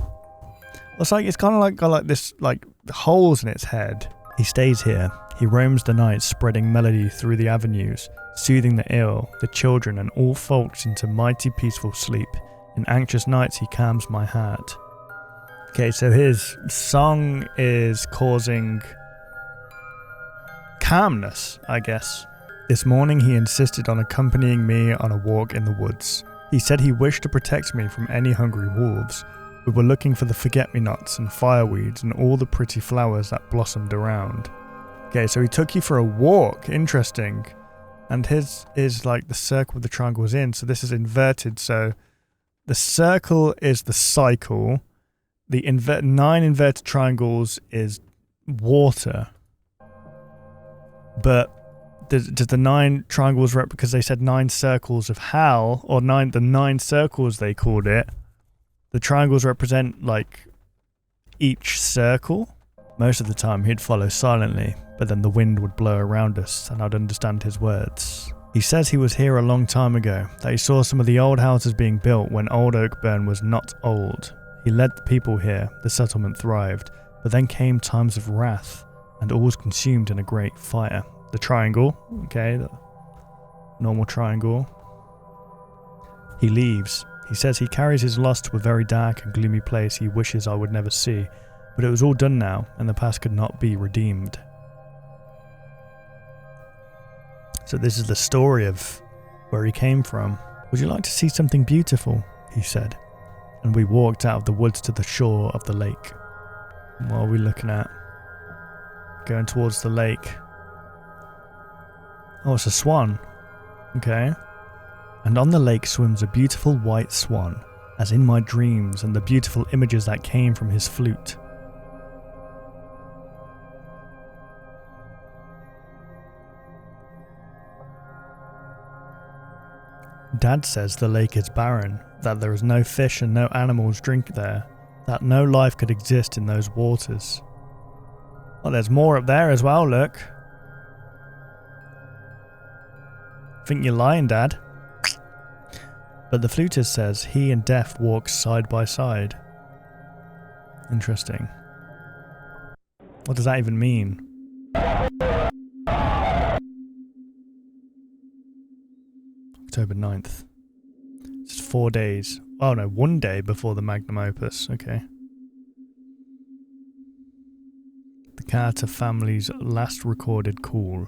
It's kind of like got like this, like, holes in its head. He stays here. He roams the night, spreading melody through the avenues, soothing the ill, the children, and all folks into mighty peaceful sleep. In anxious nights he calms my heart. Okay, so his song is causing calmness, I guess. This morning he insisted on accompanying me on a walk in the woods. He said he wished to protect me from any hungry wolves. We were looking for the forget-me-nots and fireweeds and all the pretty flowers that blossomed around. Okay, so he took you for a walk. Interesting. And his is like the circle with the triangles in, so this is inverted. So the circle is the cycle. The 9 inverted triangles is water. But does the 9 triangles because they said 9 circles of hell, or the 9 circles they called it. The triangles represent like each circle. Most of the time he'd follow silently, but then the wind would blow around us and I'd understand his words. He says he was here a long time ago, that he saw some of the old houses being built when old Oakburn was not old. He led the people here, the settlement thrived, but then came times of wrath, and all was consumed in a great fire. The triangle, okay, the normal triangle. He leaves. He says he carries his loss to a very dark and gloomy place he wishes I would never see, but it was all done now, and the past could not be redeemed. So this is the story of where he came from. Would you like to see something beautiful? He said. And we walked out of the woods to the shore of the lake. What are we looking at? Going towards the lake. Oh, it's a swan. Okay. And on the lake swims a beautiful white swan, as in my dreams and the beautiful images that came from his flute. Dad says the lake is barren, that there is no fish and no animals drink there, that no life could exist in those waters. Oh, there's more up there as well, look. Think you're lying, Dad. But the flutist says he and death walk side by side. Interesting. What does that even mean? October 9th. It's 4 days. Oh no, 1 day before the magnum opus. Okay. The Carter family's last recorded call.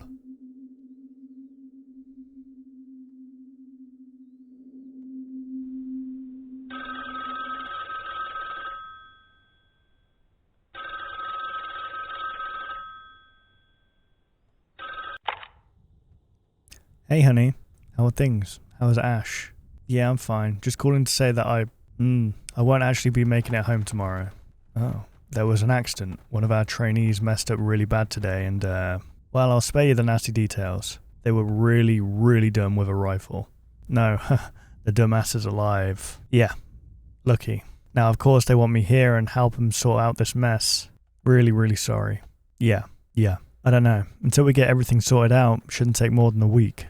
Hey honey, how are things? How's Ash? Yeah, I'm fine. Just calling to say that I won't actually be making it home tomorrow. Oh, there was an accident. One of our trainees messed up really bad today and, well, I'll spare you the nasty details. They were really, really dumb with a rifle. No, the dumbass is alive. Yeah, lucky. Now, of course, they want me here and help them sort out this mess. Really, really sorry. Yeah. I don't know. Until we get everything sorted out, shouldn't take more than a week.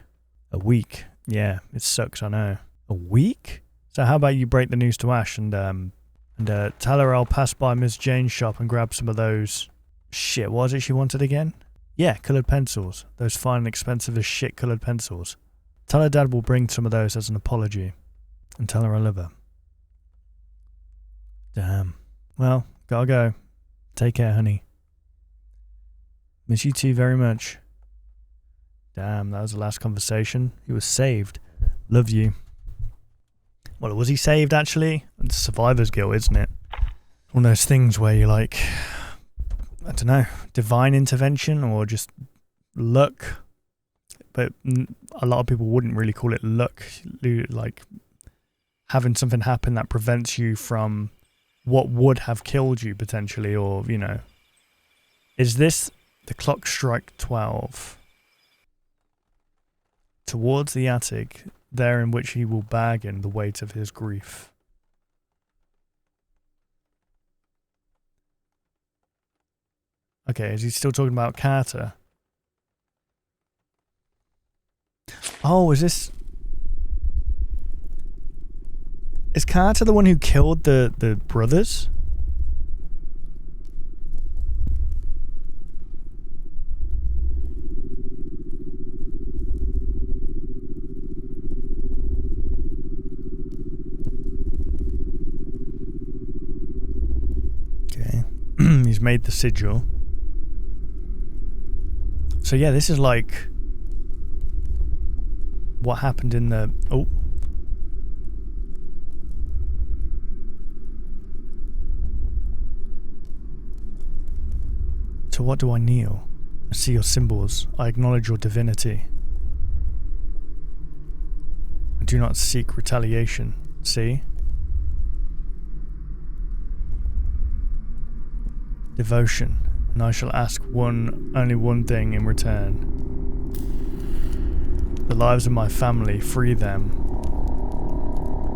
A week? Yeah, it sucks, I know. A week? So how about you break the news to Ash and tell her I'll pass by Miss Jane's shop and grab some of those... Shit, what was it she wanted again? Yeah, coloured pencils. Those fine and expensive as shit coloured pencils. Tell her Dad will bring some of those as an apology. And tell her I love her. Damn. Well, gotta go. Take care, honey. Miss you too very much. Damn, that was the last conversation. He was saved. Love you. Well, was he saved actually? It's survivor's guilt, isn't it? One of those things where you're like, I don't know, divine intervention or just luck. But a lot of people wouldn't really call it luck. Like having something happen that prevents you from what would have killed you potentially, or, you know. Is this the clock strike 12? Towards the attic, there in which he will bargain the weight of his grief. Okay, is he still talking about Carter? Oh, is Carter the one who killed the brothers? Okay. He's made the sigil. So yeah, this is like what happened in the... Oh. To what do I kneel? I see your symbols. I acknowledge your divinity. I do not seek retaliation. See? Devotion. And I shall ask only one thing in return. The lives of my family, free them.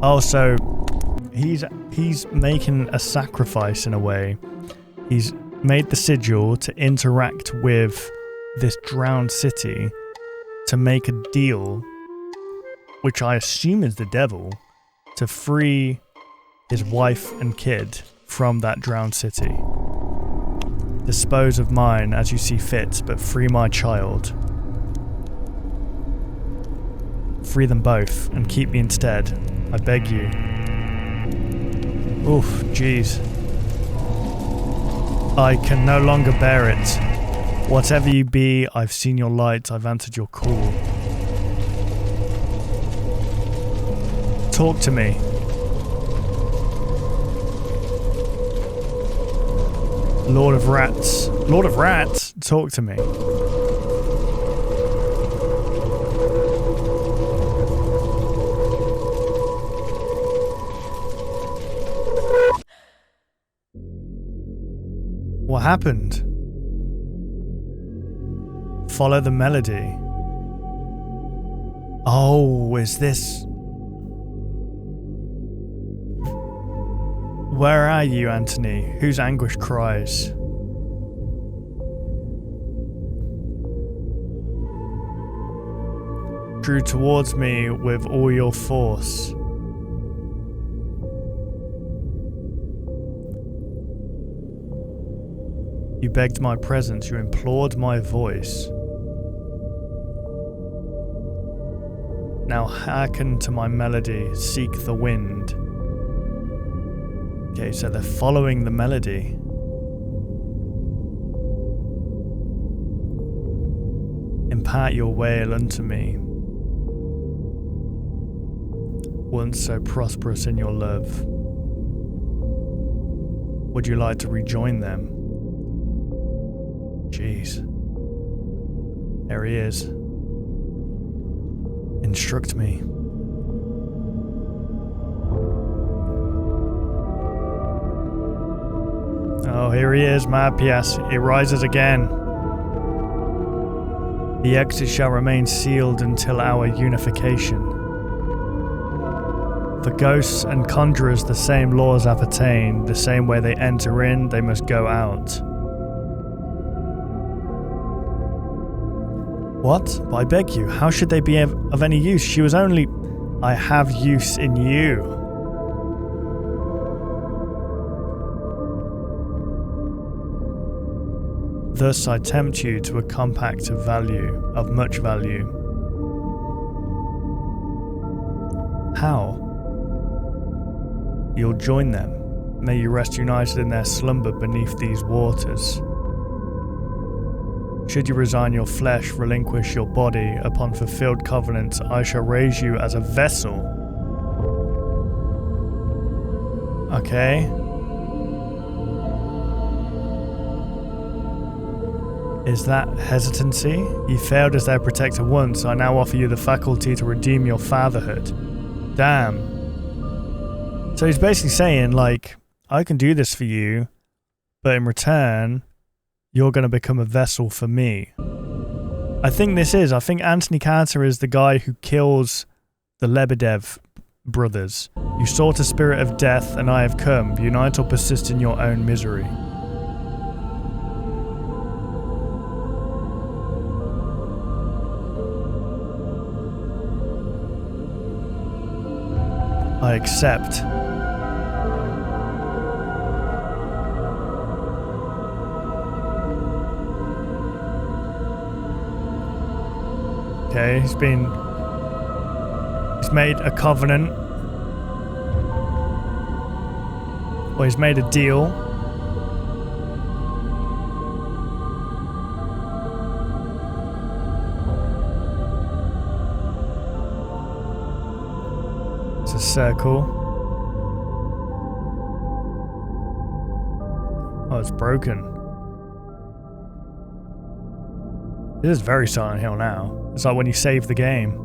Oh, so he's making a sacrifice in a way. He's made the sigil to interact with this drowned city to make a deal, which I assume is the devil, to free his wife and kid from that drowned city. Dispose of mine as you see fit, but free my child. Free them both and keep me instead. I beg you. Oof, jeez. I can no longer bear it. Whatever you be, I've seen your light, I've answered your call. Talk to me. Lord of Rats. Lord of Rats? Talk to me. What happened? Follow the melody. Oh, is this... Where are you, Anthony? Whose anguish cries? Drew towards me with all your force. You begged my presence, you implored my voice. Now hearken to my melody, seek the wind. Okay, so they're following the melody. Impart your wail unto me. Once so prosperous in your love. Would you like to rejoin them? Jeez. There he is. Instruct me. Oh, here he is, Mad Pias. He rises again. The exit shall remain sealed until our unification. For ghosts and conjurers the same laws appertain. The same way they enter in, they must go out. What? But I beg you, how should they be of any use? She was only... I have use in you. Thus I tempt you to a compact of value, of much value. How? You'll join them. May you rest united in their slumber beneath these waters. Should you resign your flesh, relinquish your body, upon fulfilled covenant, I shall raise you as a vessel. Okay. Is that hesitancy? You failed as their protector once, I now offer you the faculty to redeem your fatherhood. Damn. So he's basically saying, like, I can do this for you, but in return, you're going to become a vessel for me. I think Anthony Carter is the guy who kills The Lebedev brothers. You sought a spirit of death, and I have come. Unite or persist in your own misery. I accept. Okay, he's made a covenant. Well, he's made a deal. It's a circle. Oh, it's broken. It is very Silent Hill now. It's like when you save the game.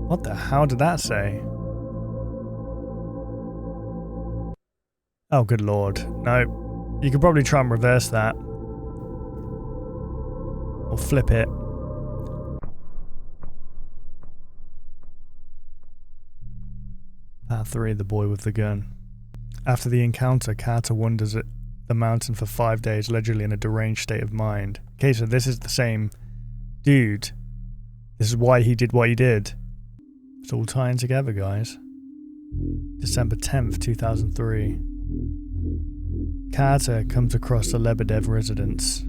What the hell did that say? Oh, good lord. No. You could probably try and reverse that. Or flip it. Part 3, the boy with the gun. After the encounter, Carter wanders at the mountain for 5 days, allegedly in a deranged state of mind. Okay, so this is the same dude. This is why he did what he did. It's all tying together, guys. December 10th, 2003. Carter comes across the Lebedev residence.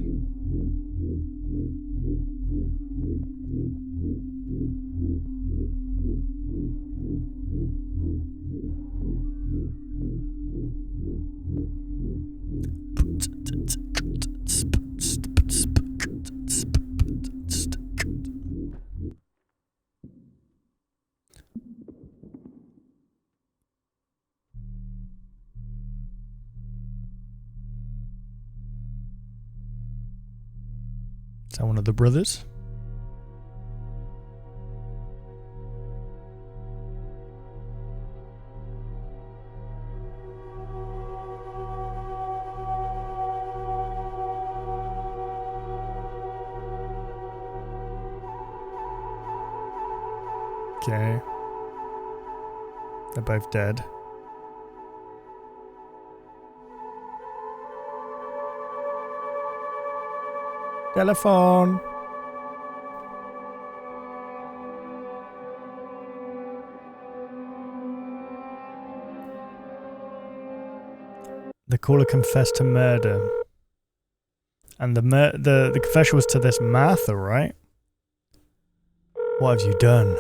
Is that one of the brothers? Okay. They're both dead. Telephone. The caller confessed to murder. And the confession was to this Martha, right? What have you done?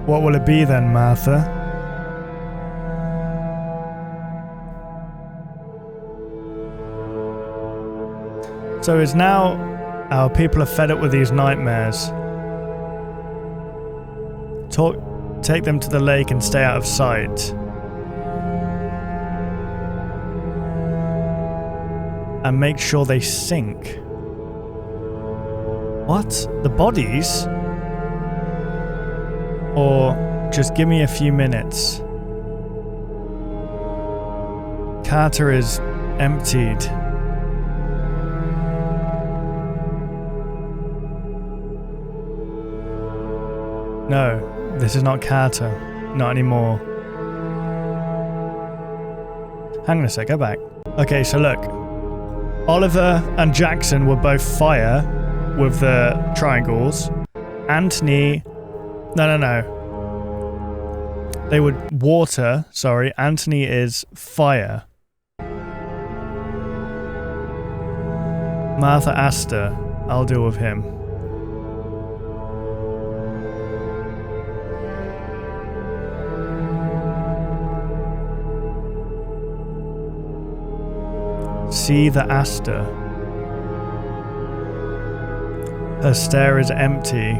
What will it be then, Martha? So is now our people are fed up with these nightmares. Take them to the lake and stay out of sight. And make sure they sink. What? The bodies? Or just give me a few minutes. Carter is emptied. No, this is not Carter. Not anymore. Hang on a sec, go back. Okay, so look. Oliver and Jackson were both fire with the triangles. Anthony... No. They were water, sorry. Anthony is fire. Martha Astor, I'll deal with him. See the Astor. Her stare is empty.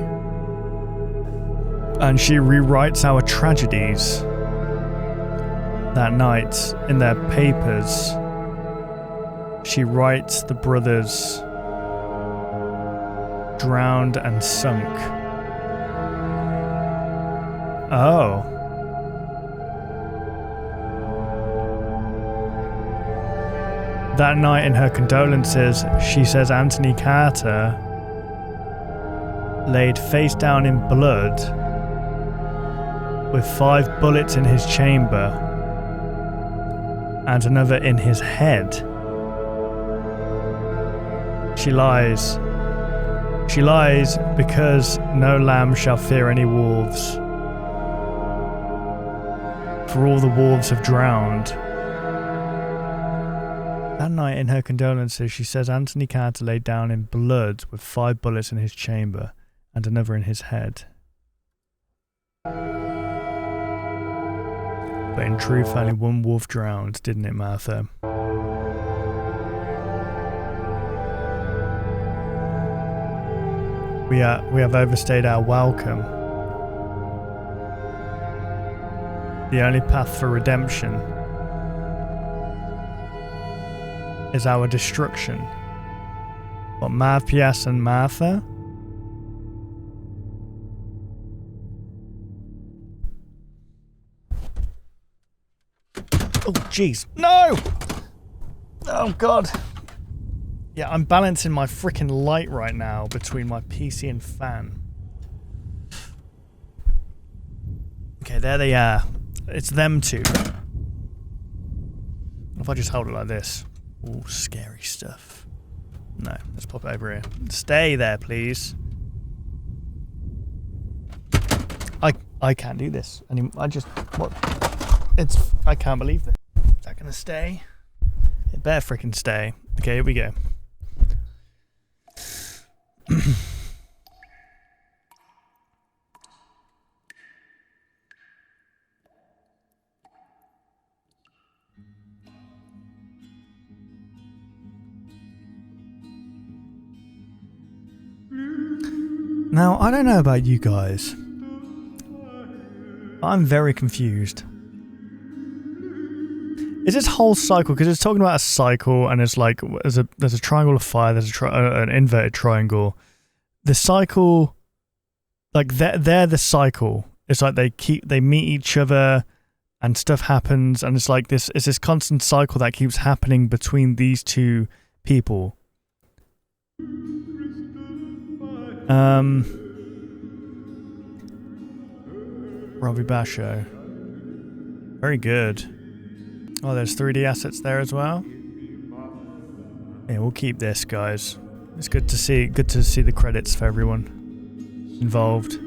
And she rewrites our tragedies. That night, in their papers, she writes the brothers drowned and sunk. Oh. That night in her condolences, she says Anthony Carter laid face down in blood with 5 bullets in his chamber and another in his head. She lies. She lies because no lamb shall fear any wolves, for all the wolves have drowned. That night in her condolences, she says Anthony Carter laid down in blood with 5 bullets in his chamber and another in his head. But in truth, only one wolf drowned, didn't it, Martha? We have overstayed our welcome. The only path for redemption is our destruction. What, Matthias and Martha? Oh, jeez. No! Oh, God. Yeah, I'm balancing my freaking light right now between my PC and fan. Okay, there they are. It's them two. If I just hold it like this. Oh, scary stuff. No, let's pop it over here. Stay there, please. I can't do this anymore. I can't believe this. Is that gonna stay? It better freaking stay. Okay, here we go. Now, I don't know about you guys. I'm very confused. Is this whole cycle, because it's talking about a cycle and it's like there's a triangle of fire, there's an inverted triangle. The cycle, like they're the cycle. It's like they meet each other and stuff happens, and it's like it's this constant cycle that keeps happening between these two people. Robbie Basho. Very good. Oh, there's 3D assets there as well. Yeah, we'll keep this, guys. It's good to see the credits for everyone involved.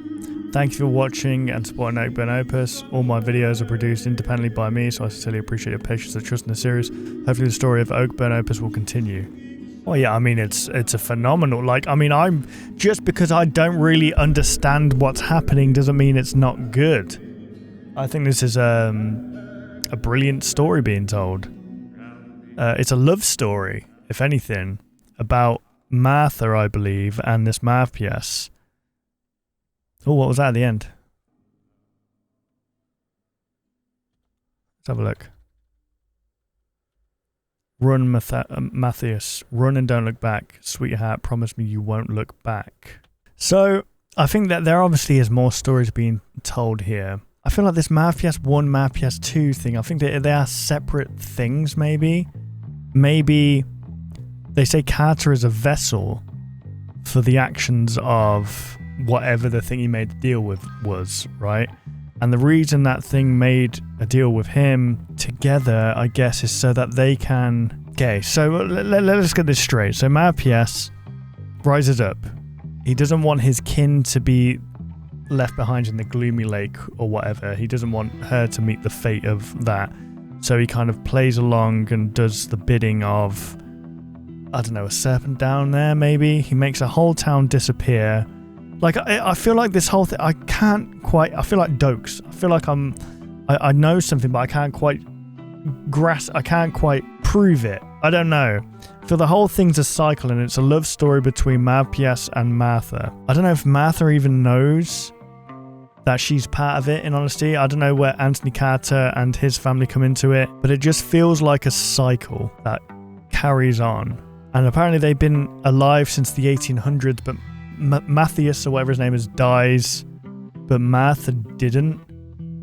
Thank you for watching and supporting Oakburn Opus. All my videos are produced independently by me, so I sincerely appreciate your patience and trust in the series. Hopefully the story of Oakburn Opus will continue. Well, yeah, I mean, it's a phenomenal, like, I mean, I'm, just because I don't really understand what's happening doesn't mean it's not good. I think this is a brilliant story being told. It's a love story, if anything, about Martha, I believe, and this Matthias. Oh, what was that at the end? Let's have a look. Run, Matthias. Run and don't look back. Sweetheart, promise me you won't look back. So, I think that there obviously is more stories being told here. I feel like this Matthias 1, Matthias 2 thing, I think they are separate things, maybe. Maybe they say Carter is a vessel for the actions of whatever the thing he made the deal with was, right? And the reason that thing made a deal with him together, I guess, is so that they can... Okay, so let's get this straight. So Matthias rises up. He doesn't want his kin to be left behind in the gloomy lake or whatever. He doesn't want her to meet the fate of that. So he kind of plays along and does the bidding of, I don't know, a serpent down there, maybe? He makes a whole town disappear. Like, I feel like this whole thing, I feel like Dokes. I feel like I know something, but I can't quite I can't quite prove it. I don't know. I feel the whole thing's a cycle and it's a love story between Matthias and Martha. I don't know if Martha even knows that she's part of it, in honesty. I don't know where Anthony Carter and his family come into it, but it just feels like a cycle that carries on. And apparently they've been alive since the 1800s, but Matthias, or whatever his name is, dies, but Martha didn't.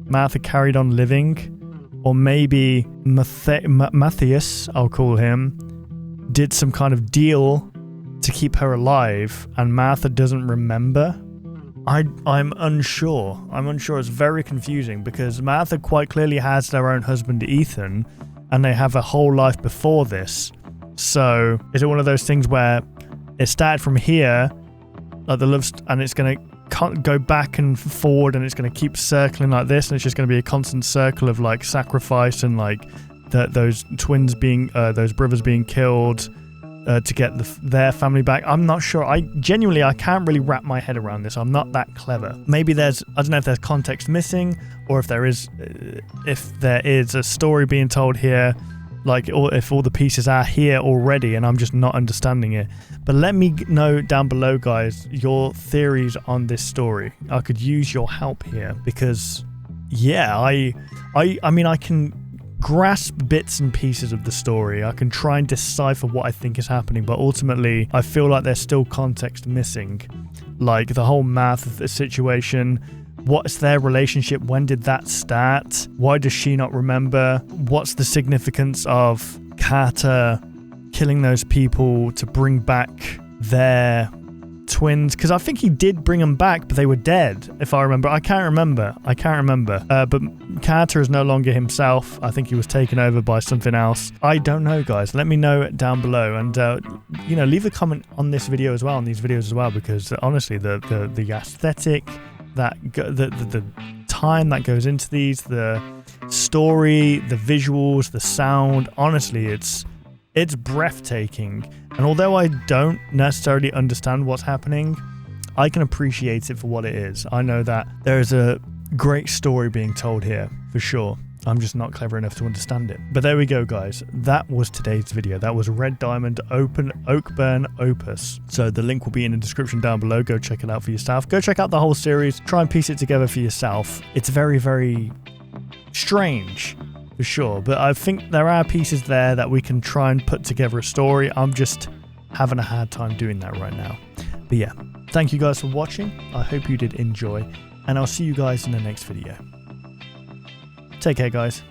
Martha carried on living. Or maybe Matthias, I'll call him, did some kind of deal to keep her alive, and Martha doesn't remember. I'm unsure. It's very confusing because Martha quite clearly has their own husband, Ethan, and they have a whole life before this. So is it one of those things where it started from here, like the love, and it's going to go back and forward, and it's going to keep circling like this, and it's just going to be a constant circle of like sacrifice and like those twins being, those brothers being killed to get their family back. I'm not sure. I can't really wrap my head around this. I'm not that clever. Maybe I don't know if there's context missing, or if there is a story being told here, like, or if all the pieces are here already and I'm just not understanding it. But let me know down below, guys, your theories on this story. I could use your help here because, yeah, I mean, I can grasp bits and pieces of the story. I can try and decipher what I think is happening, but ultimately I feel like there's still context missing. Like the whole math situation. What's their relationship? When did that start? Why does she not remember? What's the significance of Carter killing those people to bring back their twins? Because I think he did bring them back, but they were dead, if I remember. I can't remember. But Carter is no longer himself. I think he was taken over by something else. I don't know, guys. Let me know down below, and leave a comment on this video as well, on these videos as well, because honestly, the aesthetic, the time that goes into these, the story, the visuals, the sound, honestly, it's breathtaking. And although I don't necessarily understand what's happening, I can appreciate it for what it is. I know that there is a great story being told here, for sure. I'm just not clever enough to understand it. But there we go, guys. That was today's video. That was Red Diamond Oakburn Opus. So the link will be in the description down below. Go check it out for yourself. Go check out the whole series. Try and piece it together for yourself. It's very, very strange, for sure. But I think there are pieces there that we can try and put together a story. I'm just having a hard time doing that right now. But yeah, thank you guys for watching. I hope you did enjoy. And I'll see you guys in the next video. Take care, guys.